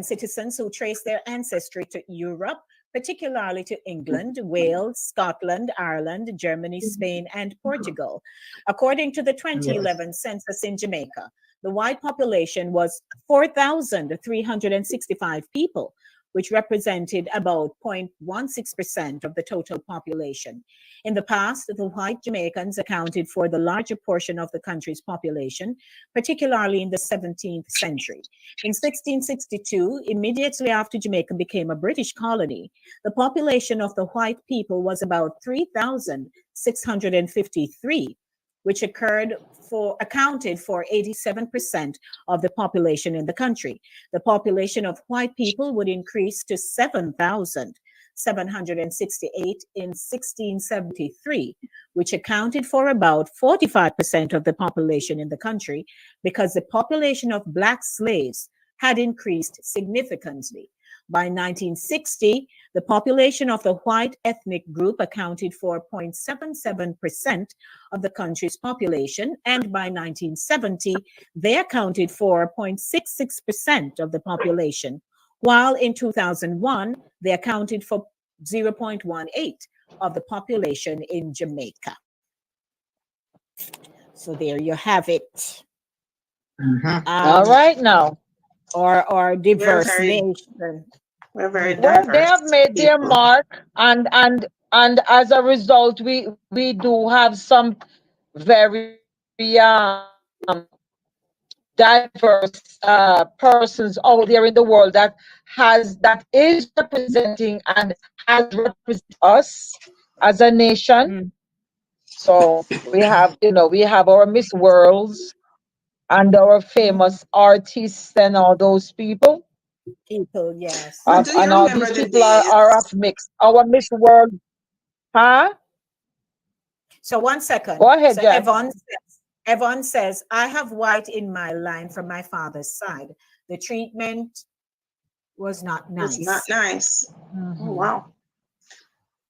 [SPEAKER 5] citizens who trace their ancestry to Europe, particularly to England, Wales, Scotland, Ireland, Germany, Spain, and Portugal. According to the
[SPEAKER 3] Yes.
[SPEAKER 5] 2011 census in Jamaica, the white population was 4,365 people, which represented about 0.16% of the total population. In the past, the white Jamaicans accounted for the larger portion of the country's population, particularly in the 17th century. In 1662, immediately after Jamaica became a British colony, the population of the white people was about 3,653, which accounted for 87% of the population in the country. The population of white people would increase to 7,768 in 1673, which accounted for about 45% of the population in the country because the population of black slaves had increased significantly. By 1960, the population of the white ethnic group accounted for 0.77% of the country's population, and by 1970, they accounted for 0.66% of the population, while in 2001, they accounted for 0.18 of the population in Jamaica. So there you have it.
[SPEAKER 3] Mhm.
[SPEAKER 4] All
[SPEAKER 5] Um,
[SPEAKER 4] right now.
[SPEAKER 5] or
[SPEAKER 2] We're
[SPEAKER 5] diverse
[SPEAKER 2] very
[SPEAKER 5] nation.
[SPEAKER 2] we're very
[SPEAKER 4] Well, they
[SPEAKER 2] diverse
[SPEAKER 4] have made their
[SPEAKER 2] people.
[SPEAKER 4] mark, and as a result, we do have some very diverse persons out there in the world that is representing and has represented us as a nation.
[SPEAKER 5] Mm,
[SPEAKER 4] So we have our Miss Worlds and our
[SPEAKER 5] mm.
[SPEAKER 4] famous artists and all those people.
[SPEAKER 5] People, yes.
[SPEAKER 2] But do you
[SPEAKER 4] And all
[SPEAKER 2] remember
[SPEAKER 4] these
[SPEAKER 2] the
[SPEAKER 4] people
[SPEAKER 2] days?
[SPEAKER 4] are of mixed. Our Miss World, huh?
[SPEAKER 5] So 1 second.
[SPEAKER 4] Go ahead,
[SPEAKER 5] So
[SPEAKER 4] Jack.
[SPEAKER 5] Yvonne says, I have white in my line from my father's side. The treatment was not
[SPEAKER 2] It's not
[SPEAKER 5] nice.
[SPEAKER 2] nice. Oh
[SPEAKER 5] Mhm.
[SPEAKER 2] wow.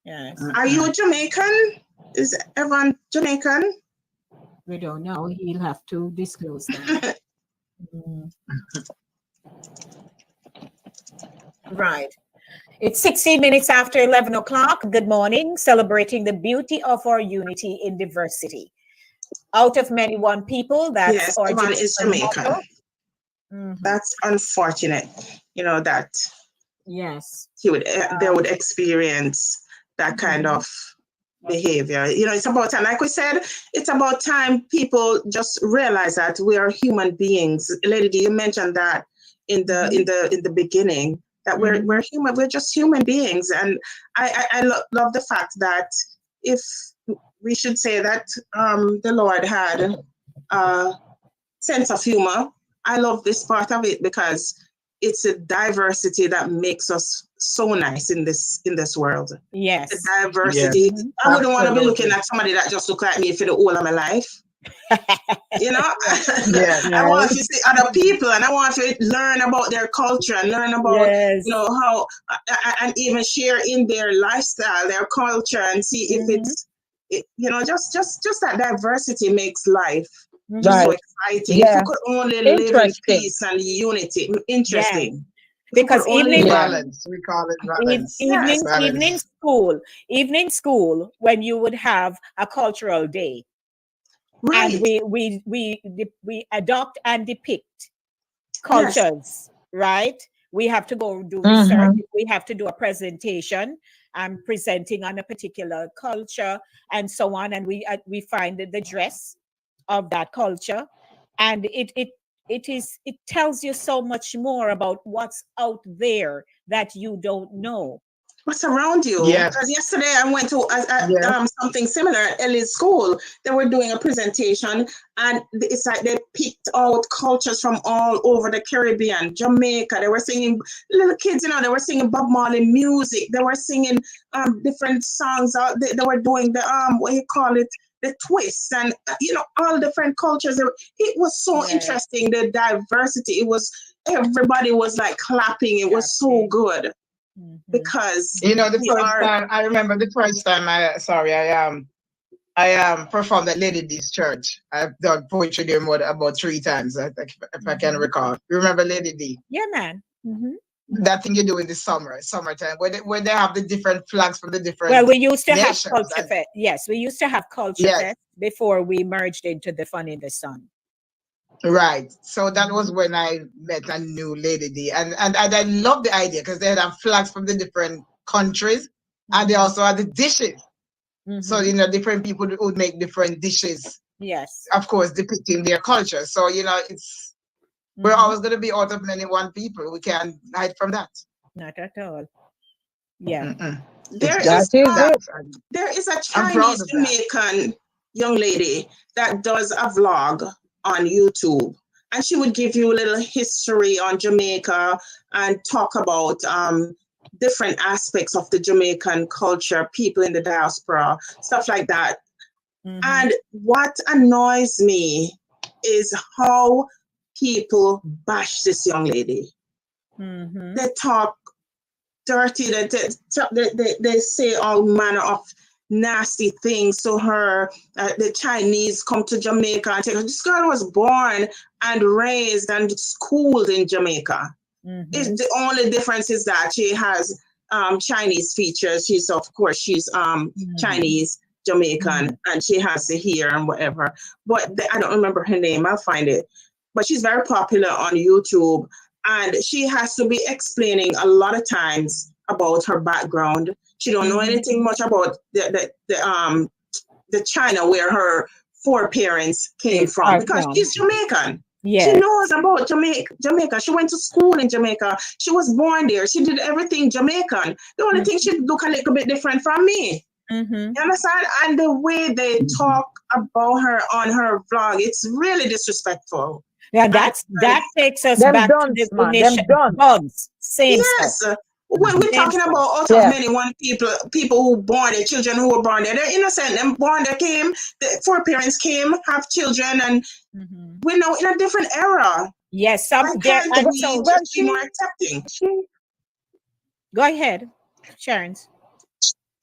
[SPEAKER 5] Yes.
[SPEAKER 2] Are you Jamaican? Is everyone Jamaican?
[SPEAKER 5] We don't know. He'll have to disclose that. Mm. Right. It's 16 minutes after 11 o'clock. Good morning. Celebrating the beauty of our unity in diversity. Out of many one people, that's
[SPEAKER 2] Yes,
[SPEAKER 5] our
[SPEAKER 2] everyone is
[SPEAKER 5] Jamaican
[SPEAKER 2] Jamaican.
[SPEAKER 5] motto. Mhm.
[SPEAKER 2] That's unfortunate, that
[SPEAKER 5] Yes.
[SPEAKER 2] they would experience that kind
[SPEAKER 5] Mhm.
[SPEAKER 2] of behavior. It's about time. Like we said, it's about time people just realize that we are human beings. Lady D, you mentioned that in the
[SPEAKER 5] Mhm.
[SPEAKER 2] in the beginning that we're
[SPEAKER 5] Mhm.
[SPEAKER 2] human. We're just human beings, and I love the fact that if we should say that the Lord had a sense of humor. I love this part of it because it's a diversity that makes us so nice in this world. The
[SPEAKER 5] Yes.
[SPEAKER 3] Yes.
[SPEAKER 2] diversity.
[SPEAKER 5] Mhm.
[SPEAKER 2] I wouldn't want to be looking
[SPEAKER 3] Absolutely.
[SPEAKER 2] at somebody that just look like me for the whole of my life. You know,
[SPEAKER 3] Yes.
[SPEAKER 2] I want
[SPEAKER 5] Right.
[SPEAKER 2] to see other people, and I want to learn about their culture and learn about
[SPEAKER 5] Yes.
[SPEAKER 2] how and even share in their lifestyle, their culture, and see if
[SPEAKER 5] Mhm.
[SPEAKER 2] just that diversity makes life just so
[SPEAKER 5] Mhm.
[SPEAKER 4] Right.
[SPEAKER 2] exciting. If we
[SPEAKER 4] Yeah.
[SPEAKER 2] could only live in
[SPEAKER 4] Interesting.
[SPEAKER 2] peace and unity,
[SPEAKER 5] Yeah.
[SPEAKER 2] interesting. If we could
[SPEAKER 5] Because
[SPEAKER 2] only
[SPEAKER 5] evening
[SPEAKER 4] Yeah.
[SPEAKER 3] Balance. We call it balance.
[SPEAKER 2] yes,
[SPEAKER 3] Balance.
[SPEAKER 5] evening school, when you would have a cultural day, and
[SPEAKER 2] right,
[SPEAKER 5] we adopt and depict
[SPEAKER 2] yes,
[SPEAKER 5] cultures, right? We have to go do research.
[SPEAKER 4] Mm-hmm.
[SPEAKER 5] We have to do a presentation and presenting on a particular culture and so on. And we find the dress of that culture, and it tells you so much more about what's out there that you don't know.
[SPEAKER 2] what's around you.
[SPEAKER 3] Yes.
[SPEAKER 2] Because yesterday I went to
[SPEAKER 3] Yes.
[SPEAKER 2] something similar at Ellie's school. They were doing a presentation, and it's like they picked out cultures from all over the Caribbean, Jamaica. They were singing, little kids, you know, they were singing Bob Marley music. They were singing different songs. They were doing the what you call it, the twists, and you know, all different cultures. It was so interesting. The diversity. It was, everybody was like clapping. It was so good. Because
[SPEAKER 3] you know, the first time I remember the first time I performed at Lady D's church. I've done poetry there about 3 times, if I can recall. You remember Lady D?
[SPEAKER 5] Yeah, man.
[SPEAKER 3] That thing you do in the summertime, where they have the different flags from the different.
[SPEAKER 5] Well, we used to have
[SPEAKER 3] nations.
[SPEAKER 5] culture fest. Yes, we used to have culture fest before we merged into the Fun in the Sun.
[SPEAKER 3] Right. So that was when I met and knew Lady D. And I love the idea because they have flags from the different countries, and they also have the dishes. So, you know, different people would make different dishes.
[SPEAKER 5] Yes.
[SPEAKER 3] Of course, depicting their culture. So, you know, we're always going to be out of many one people. We can't hide from that.
[SPEAKER 5] Not at all. Yeah.
[SPEAKER 2] There is a Chinese Jamaican young lady that does a vlog on YouTube, and she would give you a little history on Jamaica and talk about different aspects of the Jamaican culture, people in the diaspora, stuff like that. And what annoys me is how people bash this young lady. They talk dirty, they say all manner of nasty things to her. The Chinese come to Jamaica and take her. This girl was born and raised and schooled in Jamaica. The only difference is that she has Chinese features. She's Chinese Jamaican, and she has the hair and whatever. But I don't remember her name. I'll find it. But she's very popular on YouTube, and she has to be explaining a lot of times about her background. She don't know anything much about the China where her foreparents came from, because she's Jamaican. Yes. She knows about Jamaica. She went to school in Jamaica. She was born there. She did everything Jamaican. The only thing she look a little bit different from me. You understand? And the way they talk about her on her vlog, it's really disrespectful.
[SPEAKER 5] Yeah, that takes us back to the definition. Bugs, same stuff.
[SPEAKER 2] When we're talking about out of many one people who born, their children who were born there, they're innocent. Them born, they came, the foreparents came, have children, and we're now in a different era.
[SPEAKER 5] Yes,
[SPEAKER 2] be more accepting.
[SPEAKER 5] Go ahead, Sharon.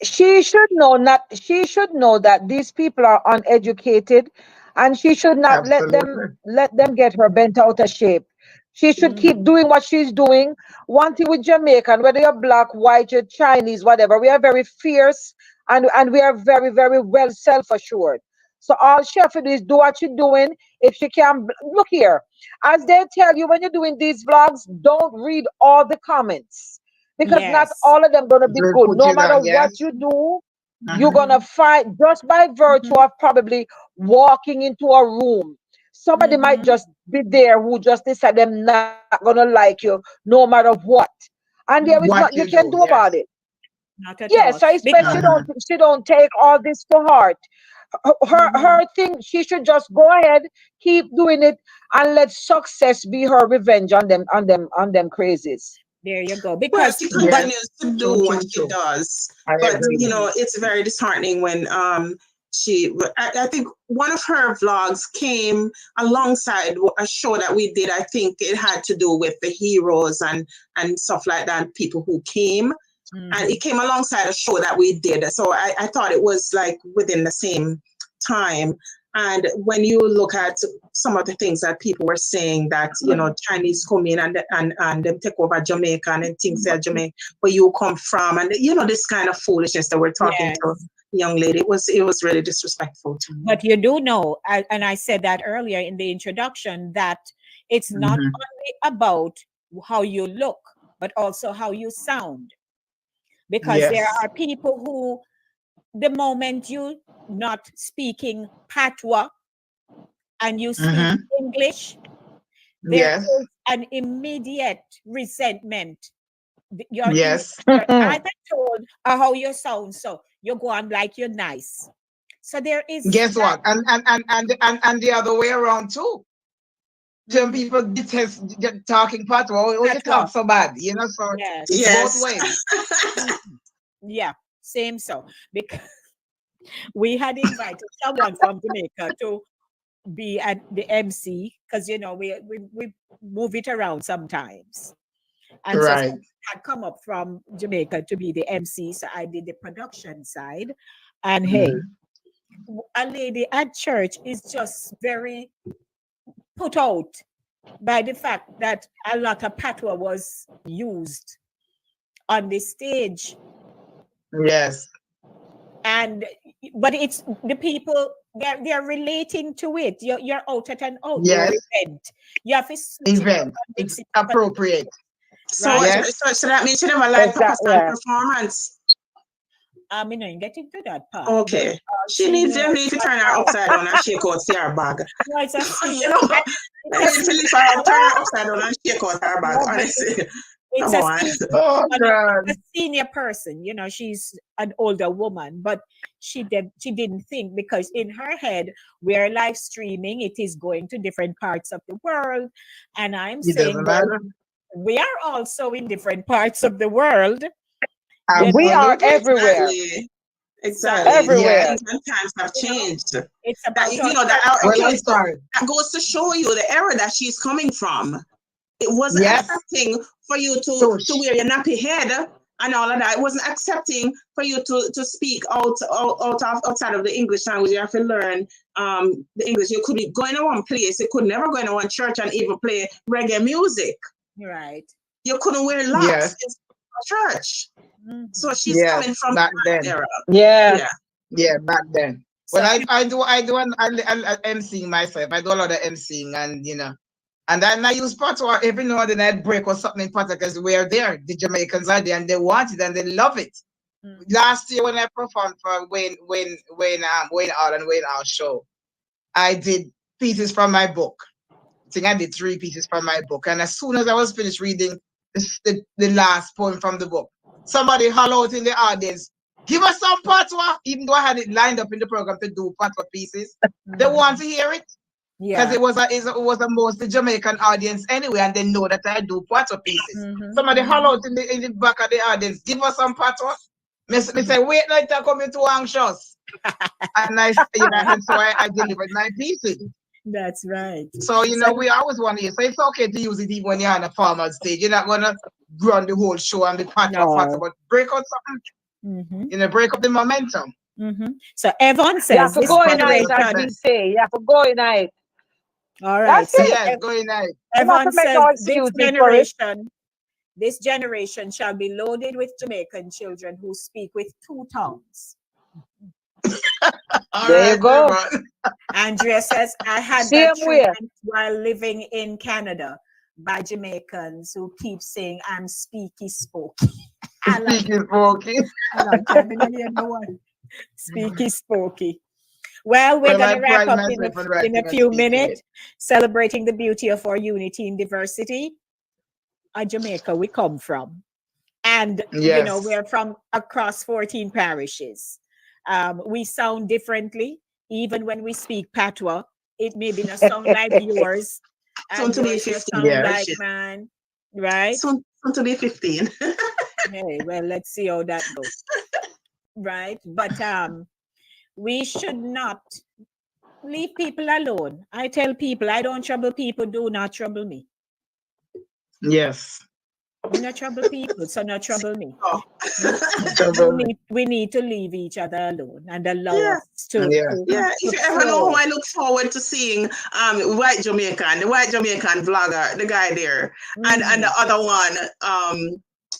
[SPEAKER 4] She should know that these people are uneducated, and she should not let them get her bent out of shape. She should keep doing what she's doing. One thing with Jamaican, whether you're black, white, you're Chinese, whatever, we are very fierce, and we are very, very well self-assured. So all she has to do is do what she's doing. If she can, look here, as they tell you when you're doing these vlogs, don't read all the comments, because not all of them gonna be good. No matter what you do, you're gonna fight just by virtue of probably walking into a room. Somebody might just be there who just decide them not gonna like you no matter what. And there is what you can do about it.
[SPEAKER 5] Not at all.
[SPEAKER 4] So especially she don't take all this to heart. Her thing, she should just go ahead, keep doing it, and let success be her revenge on them crazies.
[SPEAKER 5] There you go. Because
[SPEAKER 2] she continues to do what she does. But you know, it's very disheartening when I think one of her vlogs came alongside a show that we did. I think it had to do with the heroes and stuff like that, people who came. And it came alongside a show that we did. So I thought it was like within the same time. And when you look at some of the things that people were saying, that, you know, Chinese come in and them take over Jamaica and things that Jamaica, where you come from, and, you know, this kind of foolishness that we're talking to the young lady, it was really disrespectful to me.
[SPEAKER 5] But you do know, and I said that earlier in the introduction, that it's not only about how you look, but also how you sound. Because there are people who, the moment you not speaking patois and you speak English, there is an immediate resentment
[SPEAKER 3] Yes.
[SPEAKER 5] You're either told how you sound, so you go on like you're nice. So there is
[SPEAKER 3] Guess
[SPEAKER 5] that.
[SPEAKER 3] what? And the other way around too. Some people detest talking patois. Oh, you talk
[SPEAKER 5] Patois.
[SPEAKER 3] so bad, you know. So
[SPEAKER 5] Yes.
[SPEAKER 3] it's both
[SPEAKER 2] Yes.
[SPEAKER 3] ways.
[SPEAKER 5] Yeah. Same. So because we had invited someone from Jamaica to be at the MC, because you know we move it around sometimes. And so
[SPEAKER 3] Right.
[SPEAKER 5] someone had come up from Jamaica to be the MC. So I did the production side. And hey,
[SPEAKER 3] Mhm.
[SPEAKER 5] a lady at church is just very put out by the fact that a lot of patois was used on the stage.
[SPEAKER 3] Yes.
[SPEAKER 5] And but it's the people, they're relating to it. You're out at an outdoor
[SPEAKER 3] Yes.
[SPEAKER 5] event. You have to switch it up
[SPEAKER 3] Event.
[SPEAKER 5] and mix
[SPEAKER 3] It's
[SPEAKER 5] it up a little
[SPEAKER 3] appropriate.
[SPEAKER 5] bit,
[SPEAKER 2] So,
[SPEAKER 5] right?
[SPEAKER 3] Yes.
[SPEAKER 2] so that means she never like Papa
[SPEAKER 4] Exactly.
[SPEAKER 2] San
[SPEAKER 4] Yeah.
[SPEAKER 2] performance.
[SPEAKER 5] I mean, I get into that part, but
[SPEAKER 2] Okay. She
[SPEAKER 5] she
[SPEAKER 2] needs
[SPEAKER 5] knows.
[SPEAKER 2] to turn her upside down and shake out her bag.
[SPEAKER 5] No, it's a
[SPEAKER 2] You know,
[SPEAKER 5] it's
[SPEAKER 2] I need to lift her up, turn her upside down and shake out her bag,
[SPEAKER 5] no, but
[SPEAKER 2] honestly.
[SPEAKER 5] it's
[SPEAKER 2] Come
[SPEAKER 5] a
[SPEAKER 2] on.
[SPEAKER 3] Oh God.
[SPEAKER 5] a senior person. You know, she's an older woman, but she didn't think, because in her head we're live streaming. It is going to different parts of the world, and I'm
[SPEAKER 3] It
[SPEAKER 5] saying,
[SPEAKER 3] doesn't
[SPEAKER 5] well,
[SPEAKER 3] matter.
[SPEAKER 5] we are also in different parts of the world. You
[SPEAKER 4] We
[SPEAKER 5] know,
[SPEAKER 4] are
[SPEAKER 3] Absolutely.
[SPEAKER 4] everywhere.
[SPEAKER 2] Exactly.
[SPEAKER 5] so
[SPEAKER 2] Exactly.
[SPEAKER 3] Yes.
[SPEAKER 4] Everywhere.
[SPEAKER 2] Things and times have
[SPEAKER 5] you know,
[SPEAKER 2] changed.
[SPEAKER 5] it's
[SPEAKER 2] That
[SPEAKER 5] about
[SPEAKER 2] you know that
[SPEAKER 3] Well,
[SPEAKER 2] okay,
[SPEAKER 3] I'm
[SPEAKER 2] so
[SPEAKER 3] sorry.
[SPEAKER 2] that goes to show you the era that she's coming from. It wasn't
[SPEAKER 3] Yes.
[SPEAKER 2] accepting for you to
[SPEAKER 3] Tush.
[SPEAKER 2] wear your nappy head and all of that. It wasn't accepting for you to speak outside of the English language. You have to learn the English. You could be going to one place, you could never go into one church and even play reggae music.
[SPEAKER 5] right.
[SPEAKER 2] You couldn't wear locks
[SPEAKER 3] Yes.
[SPEAKER 2] in church.
[SPEAKER 5] Mhm.
[SPEAKER 2] So she's
[SPEAKER 3] Yes.
[SPEAKER 2] coming from
[SPEAKER 3] Back
[SPEAKER 2] that
[SPEAKER 3] then.
[SPEAKER 2] era.
[SPEAKER 4] Yeah.
[SPEAKER 2] Yeah.
[SPEAKER 3] Yeah. Back then.
[SPEAKER 5] So
[SPEAKER 3] Well, I MCing myself. I do a lot of MCing, and you know, and then I use patois every now and then. I'd break or something in patois because we're there. The Jamaicans are there, and they want it and they love it.
[SPEAKER 5] Mhm.
[SPEAKER 3] Last year when I performed for Wayne Out and Wayne Out show, I did pieces from my book. I think I did 3 pieces from my book, and as soon as I was finished reading the last poem from the book, somebody hollered out in the audience, "Give us some patois!" Even though I had it lined up in the program to do patois pieces, they want to hear it because
[SPEAKER 5] yeah.
[SPEAKER 3] it was a mostly Jamaican audience anyway, and they know that I do patois pieces.
[SPEAKER 5] Mhm.
[SPEAKER 3] Somebody hollered out in the back of the audience, "Give us some patois!" Me say, "Wait, no, it's coming too anxious." And and so I delivered my pieces.
[SPEAKER 5] That's right.
[SPEAKER 3] So, you
[SPEAKER 5] So
[SPEAKER 3] know, we always want to use. So it's okay to use it even when you're on a formal stage. You're not gonna run the whole show and be patois,
[SPEAKER 5] no.
[SPEAKER 3] but break out something,
[SPEAKER 5] Mhm.
[SPEAKER 3] you know, break up the momentum.
[SPEAKER 5] Mhm. So Evon
[SPEAKER 4] You
[SPEAKER 5] says
[SPEAKER 4] have to
[SPEAKER 5] this
[SPEAKER 3] Because
[SPEAKER 4] go in
[SPEAKER 3] patois
[SPEAKER 4] it,
[SPEAKER 3] is the
[SPEAKER 4] as we
[SPEAKER 5] generation.
[SPEAKER 3] best.
[SPEAKER 4] say. You have to go in it.
[SPEAKER 5] All right.
[SPEAKER 4] That's
[SPEAKER 5] So
[SPEAKER 4] it.
[SPEAKER 3] Yes, go in there.
[SPEAKER 4] You have
[SPEAKER 5] Evon
[SPEAKER 4] to make
[SPEAKER 5] says
[SPEAKER 4] no
[SPEAKER 5] this
[SPEAKER 4] excuses for it.
[SPEAKER 5] generation shall be loaded with Jamaican children who speak with 2 tongues.
[SPEAKER 3] All
[SPEAKER 4] There you
[SPEAKER 3] right,
[SPEAKER 4] go.
[SPEAKER 3] everyone.
[SPEAKER 5] Andrea says, I had
[SPEAKER 4] Same
[SPEAKER 5] that
[SPEAKER 4] way.
[SPEAKER 5] treatment while living in Canada by Jamaicans who keep saying I'm speaky spokey. I like
[SPEAKER 3] Speaking okay.
[SPEAKER 5] I like that. I hear no one. Speaky spokey. Well, we're
[SPEAKER 3] Well,
[SPEAKER 5] going
[SPEAKER 3] I
[SPEAKER 5] to wrap
[SPEAKER 3] pride
[SPEAKER 5] up
[SPEAKER 3] myself on
[SPEAKER 5] in a
[SPEAKER 3] writing and
[SPEAKER 5] few
[SPEAKER 3] speaking
[SPEAKER 5] minutes,
[SPEAKER 3] it.
[SPEAKER 5] celebrating the beauty of our unity in diversity. Jamaica, we come from. And, you know,
[SPEAKER 3] Yes.
[SPEAKER 5] we're from across 14 parishes. We sound differently. Even when we speak patois, it may be not sound like yours,
[SPEAKER 2] Soon
[SPEAKER 5] and
[SPEAKER 2] to be
[SPEAKER 5] yours will
[SPEAKER 2] 15
[SPEAKER 5] sound
[SPEAKER 3] Yes.
[SPEAKER 5] like mine, right?
[SPEAKER 2] Soon to be 15.
[SPEAKER 5] Hey, well, let's see how that goes, right? But we should not leave people alone. I tell people, I don't trouble people, do not trouble me.
[SPEAKER 3] Yes.
[SPEAKER 5] We not trouble people, so not trouble me.
[SPEAKER 2] Oh.
[SPEAKER 5] We need to leave each other alone and allow
[SPEAKER 2] Yeah.
[SPEAKER 5] us to,
[SPEAKER 3] Yeah.
[SPEAKER 2] Yeah, if you ever know
[SPEAKER 5] flow.
[SPEAKER 2] who I look forward to seeing, White Jamaican, the White Jamaican vlogger, the guy there, and the other one,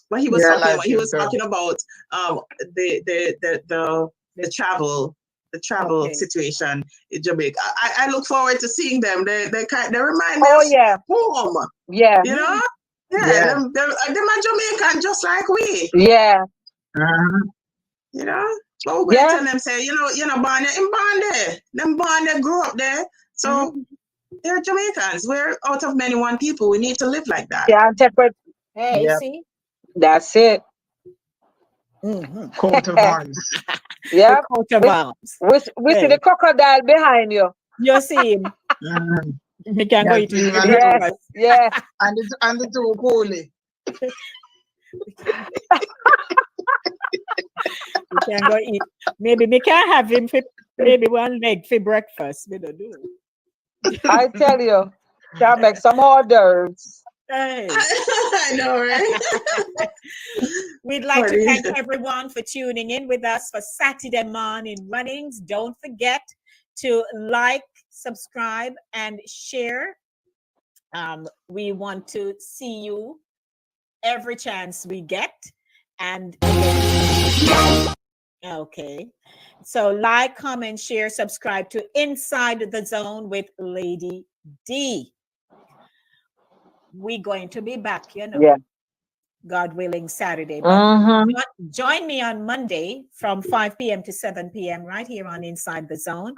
[SPEAKER 2] what he was
[SPEAKER 3] Yeah, I
[SPEAKER 2] talking about,
[SPEAKER 3] like
[SPEAKER 2] he
[SPEAKER 3] him
[SPEAKER 2] was
[SPEAKER 3] too.
[SPEAKER 2] talking about the travel
[SPEAKER 5] Okay.
[SPEAKER 2] situation in Jamaica. I look forward to seeing them. They remind me
[SPEAKER 4] Oh,
[SPEAKER 2] of
[SPEAKER 4] yeah.
[SPEAKER 2] home,
[SPEAKER 4] Yeah.
[SPEAKER 2] you know. Yeah,
[SPEAKER 3] Yeah.
[SPEAKER 2] them are Jamaican just like we,
[SPEAKER 4] Yeah.
[SPEAKER 3] Uh-huh.
[SPEAKER 2] you know. But we're gonna
[SPEAKER 4] Yeah.
[SPEAKER 2] tell them, say, you know, born there. Them born there, grew up there. So
[SPEAKER 5] Mhm.
[SPEAKER 2] they're Jamaicans. We're out of many one people. We need to live like that.
[SPEAKER 4] Yeah. And take with
[SPEAKER 5] Hey,
[SPEAKER 3] Yeah.
[SPEAKER 5] see,
[SPEAKER 4] That's it.
[SPEAKER 3] Coat of arms.
[SPEAKER 4] Yeah.
[SPEAKER 5] Coat of arms.
[SPEAKER 4] We see
[SPEAKER 5] Hey.
[SPEAKER 4] the crocodile behind you.
[SPEAKER 5] You see him.
[SPEAKER 3] Mhm.
[SPEAKER 5] We can go
[SPEAKER 3] Yeah,
[SPEAKER 5] eat
[SPEAKER 3] see,
[SPEAKER 5] it.
[SPEAKER 3] man.
[SPEAKER 4] Yes, yeah.
[SPEAKER 3] And the two holy.
[SPEAKER 5] We can go eat. Maybe we can have him for maybe one leg for breakfast. We don't do.
[SPEAKER 4] I tell you, can make some orders.
[SPEAKER 5] Hey.
[SPEAKER 2] I know, right?
[SPEAKER 5] We'd like to
[SPEAKER 2] Funny.
[SPEAKER 5] thank everyone for tuning in with us for Saturday Morning Runnings. Don't forget to like, subscribe, and share. We want to see you every chance we get. And okay. So like, comment, share, subscribe to Inside the Zone with Lady D. We're going to be back,
[SPEAKER 4] Yeah.
[SPEAKER 5] God willing, Saturday. But
[SPEAKER 4] Mhm.
[SPEAKER 5] join me on Monday from 5 p.m. to 7 p.m. right here on Inside the Zone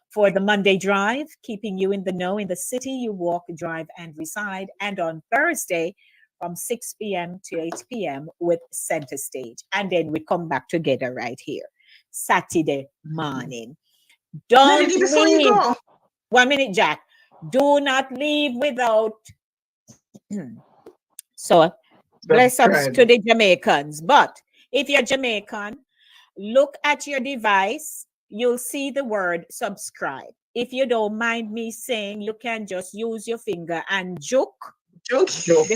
[SPEAKER 5] for the Monday Drive, keeping you in the know in the city you walk, drive, and reside. And on Thursday from 6 p.m. to 8 p.m. with Center Stage. And then we come back together right here, Saturday morning. Don't
[SPEAKER 2] Lady, before you
[SPEAKER 5] leave.
[SPEAKER 2] go,
[SPEAKER 5] 1 minute, Jack. Do not leave without... So bless ups
[SPEAKER 3] Subscribe.
[SPEAKER 5] to the Jamaicans. But if you're Jamaican, look at your device. You'll see the word subscribe. If you don't mind me saying, you can just use your finger and juke
[SPEAKER 2] joke.
[SPEAKER 3] Joke.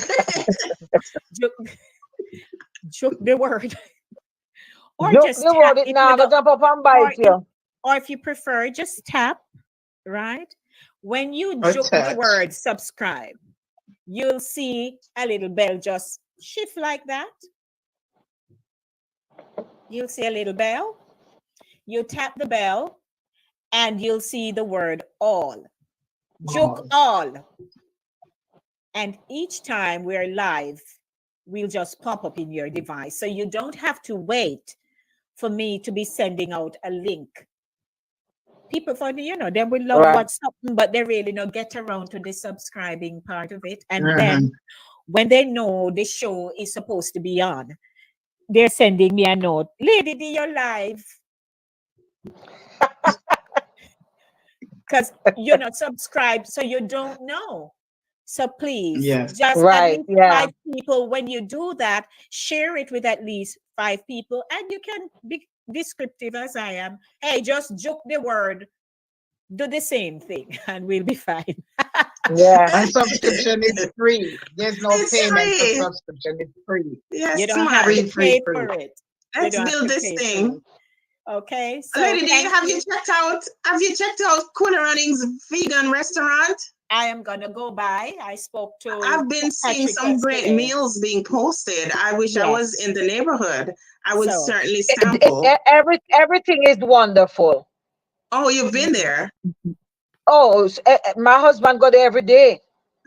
[SPEAKER 5] juke the word. Or
[SPEAKER 4] Joke
[SPEAKER 5] just
[SPEAKER 4] the
[SPEAKER 5] tap
[SPEAKER 4] word, it
[SPEAKER 5] if
[SPEAKER 4] now
[SPEAKER 5] you
[SPEAKER 4] go
[SPEAKER 5] don't,
[SPEAKER 4] jump up and
[SPEAKER 5] or
[SPEAKER 4] bite
[SPEAKER 5] if,
[SPEAKER 4] you.
[SPEAKER 5] or if you prefer, just tap, right? When you
[SPEAKER 3] Or
[SPEAKER 5] juke the
[SPEAKER 3] touch.
[SPEAKER 5] word subscribe, you'll see a little bell just shift like that. You'll see a little bell. You tap the bell and you'll see the word all. Juke all. And each time we're live, we'll just pop up in your device. So you don't have to wait for me to be sending out a link. People for they will love
[SPEAKER 4] Right.
[SPEAKER 5] what's something, but they really not get around to the subscribing part of it. And
[SPEAKER 3] Mhm.
[SPEAKER 5] then when they know the show is supposed to be on, they're sending me a note. Lady D, you're live. Because you're not subscribed, so you don't know. So please,
[SPEAKER 3] Yes.
[SPEAKER 5] just at
[SPEAKER 4] Right,
[SPEAKER 5] least
[SPEAKER 4] yeah.
[SPEAKER 5] 5 people. When you do that, share it with at least 5 people, and you can be descriptive as I am. Hey, just joke the word, do the same thing, and we'll be fine.
[SPEAKER 4] Yeah.
[SPEAKER 3] And subscription is free. There's no
[SPEAKER 2] It's
[SPEAKER 3] payment for
[SPEAKER 2] free.
[SPEAKER 3] subscription. It's free.
[SPEAKER 2] Yes,
[SPEAKER 5] You don't
[SPEAKER 2] smart.
[SPEAKER 5] have to
[SPEAKER 3] Free, free,
[SPEAKER 5] pay
[SPEAKER 3] free.
[SPEAKER 5] for it. You
[SPEAKER 2] Let's
[SPEAKER 5] don't have
[SPEAKER 2] build
[SPEAKER 5] to
[SPEAKER 2] this
[SPEAKER 5] pay for
[SPEAKER 2] thing.
[SPEAKER 5] it. Okay, so
[SPEAKER 2] Lady D,
[SPEAKER 5] thank
[SPEAKER 2] have
[SPEAKER 5] you.
[SPEAKER 2] you checked out Cooler Runnings vegan restaurant?
[SPEAKER 5] I am gonna go by. I spoke to
[SPEAKER 2] I've been seeing
[SPEAKER 5] Patrick
[SPEAKER 2] some great
[SPEAKER 5] yesterday.
[SPEAKER 2] meals being posted. I wish I was
[SPEAKER 5] Yes.
[SPEAKER 2] in the neighborhood. I would
[SPEAKER 5] So
[SPEAKER 2] certainly sample.
[SPEAKER 4] Everything is wonderful.
[SPEAKER 2] Oh, you've been there?
[SPEAKER 4] Oh, my husband go there every day.
[SPEAKER 5] okay.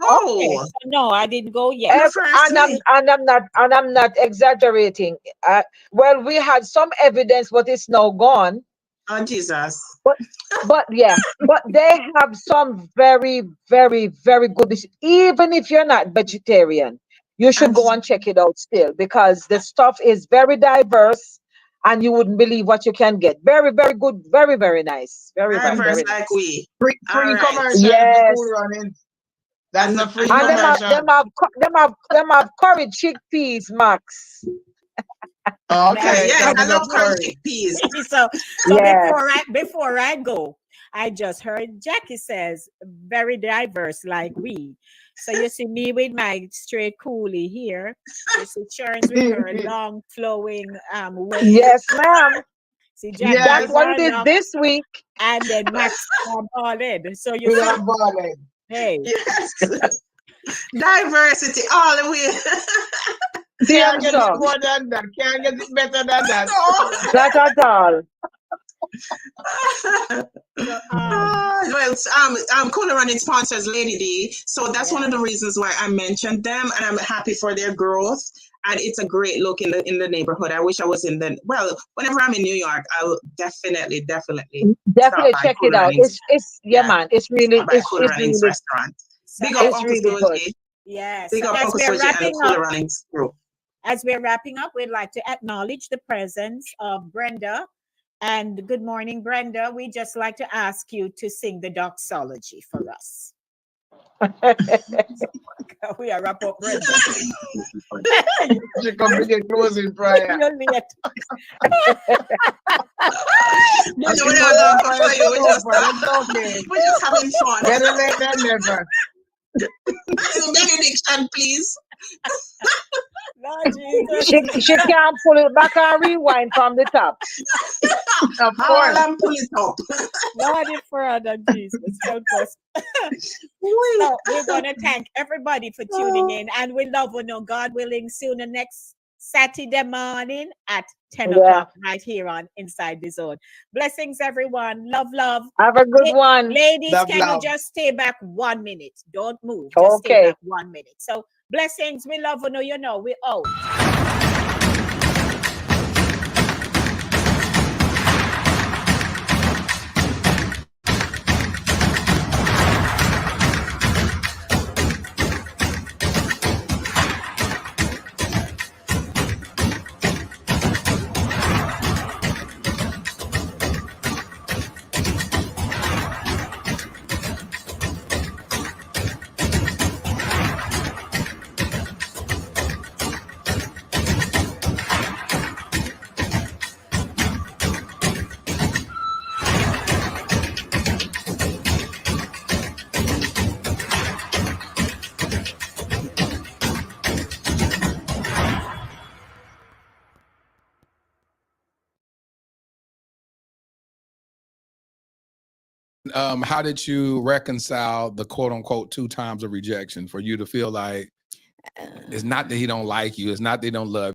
[SPEAKER 2] Oh,
[SPEAKER 5] So no, I didn't go yet.
[SPEAKER 2] on the first day.
[SPEAKER 4] I'm not exaggerating. Well, we had some evidence, but it's now gone.
[SPEAKER 2] Oh, Jesus.
[SPEAKER 4] But yeah, but they have some very, very, very good dishes. Even if you're not vegetarian, you should go and check it out still, because the stuff is very diverse and you wouldn't believe what you can get. Very, very good, very, very nice. Very, very,
[SPEAKER 2] Diverse
[SPEAKER 4] very
[SPEAKER 2] like
[SPEAKER 4] nice.
[SPEAKER 2] we.
[SPEAKER 3] Free,
[SPEAKER 2] All
[SPEAKER 3] free
[SPEAKER 2] right.
[SPEAKER 3] commercial for
[SPEAKER 4] Yes.
[SPEAKER 3] Cool Runnings. That's
[SPEAKER 2] And-
[SPEAKER 3] a free
[SPEAKER 2] and
[SPEAKER 4] And
[SPEAKER 3] commercial.
[SPEAKER 4] them have curry chickpeas, Max.
[SPEAKER 3] Okay,
[SPEAKER 2] Yes,
[SPEAKER 3] that
[SPEAKER 2] I
[SPEAKER 3] is a
[SPEAKER 2] love curry
[SPEAKER 3] curry.
[SPEAKER 2] chickpeas.
[SPEAKER 5] so
[SPEAKER 4] Yes.
[SPEAKER 5] before I go, I just heard Jackie says very diverse like we. So you see me with my straight coolie here. You see Sharon's with her long flowing wave.
[SPEAKER 4] Yes, ma'am.
[SPEAKER 5] See Jackie
[SPEAKER 3] Yes.
[SPEAKER 4] That's
[SPEAKER 5] with
[SPEAKER 4] what
[SPEAKER 5] her
[SPEAKER 4] it is
[SPEAKER 5] long,
[SPEAKER 4] this week.
[SPEAKER 5] and then Max all in. So you
[SPEAKER 3] We
[SPEAKER 5] see,
[SPEAKER 3] are balling.
[SPEAKER 5] hey,
[SPEAKER 2] Yes. Diversity all the way.
[SPEAKER 3] Can't get it
[SPEAKER 4] So,
[SPEAKER 3] more than that. Can't get it better than that.
[SPEAKER 4] not at all.
[SPEAKER 5] so,
[SPEAKER 2] well, Cooler Running sponsors Lady D, so that's one of the reasons why I mentioned them, and I'm happy for their growth. And it's a great look in the neighborhood. I wish I was whenever I'm in New York, I'll definitely stop by
[SPEAKER 4] Check
[SPEAKER 2] Cooler
[SPEAKER 4] it out.
[SPEAKER 2] Runnings.
[SPEAKER 4] Yeah, man. It's really
[SPEAKER 2] Stop by Cooler
[SPEAKER 4] it's
[SPEAKER 2] Runnings
[SPEAKER 4] really
[SPEAKER 2] restaurant.
[SPEAKER 5] so
[SPEAKER 2] Big up
[SPEAKER 4] it's
[SPEAKER 2] Uncle
[SPEAKER 4] really good.
[SPEAKER 2] Susie.
[SPEAKER 5] yes.
[SPEAKER 2] Big
[SPEAKER 5] So
[SPEAKER 2] up
[SPEAKER 5] as
[SPEAKER 2] Uncle
[SPEAKER 5] we are
[SPEAKER 2] Susie and the
[SPEAKER 5] wrapping
[SPEAKER 2] Cooler
[SPEAKER 5] up,
[SPEAKER 2] Runnings group.
[SPEAKER 5] as we're wrapping up, we'd like to acknowledge the presence of Brenda. And good morning, Brenda. We just like to ask you to sing the doxology for us. We are wrap up, Brenda.
[SPEAKER 3] She come to get closing prayer.
[SPEAKER 5] You're late.
[SPEAKER 2] We're just having fun.
[SPEAKER 3] Better late than never.
[SPEAKER 2] Benediction, please.
[SPEAKER 5] Lord Jesus.
[SPEAKER 4] She can't pull it back and rewind from the top.
[SPEAKER 3] Of course.
[SPEAKER 2] I'll pull it up.
[SPEAKER 5] Lord, Father Jesus, help us. So we're going to thank everybody for tuning in, and we love you know, God willing, soon the next Saturday morning at 10 o'clock right here on Inside the Zone. Blessings, everyone. Love, love.
[SPEAKER 4] Have a good one.
[SPEAKER 5] Ladies,
[SPEAKER 3] Love,
[SPEAKER 5] can you
[SPEAKER 3] love.
[SPEAKER 5] just stay back 1 minute? Don't move. Just stay back 1 minute. So blessings. We love you know, we out.
[SPEAKER 6] How did you reconcile the quote unquote 2 times of rejection for you to feel like it's not that he don't like you, it's not that he don't love you?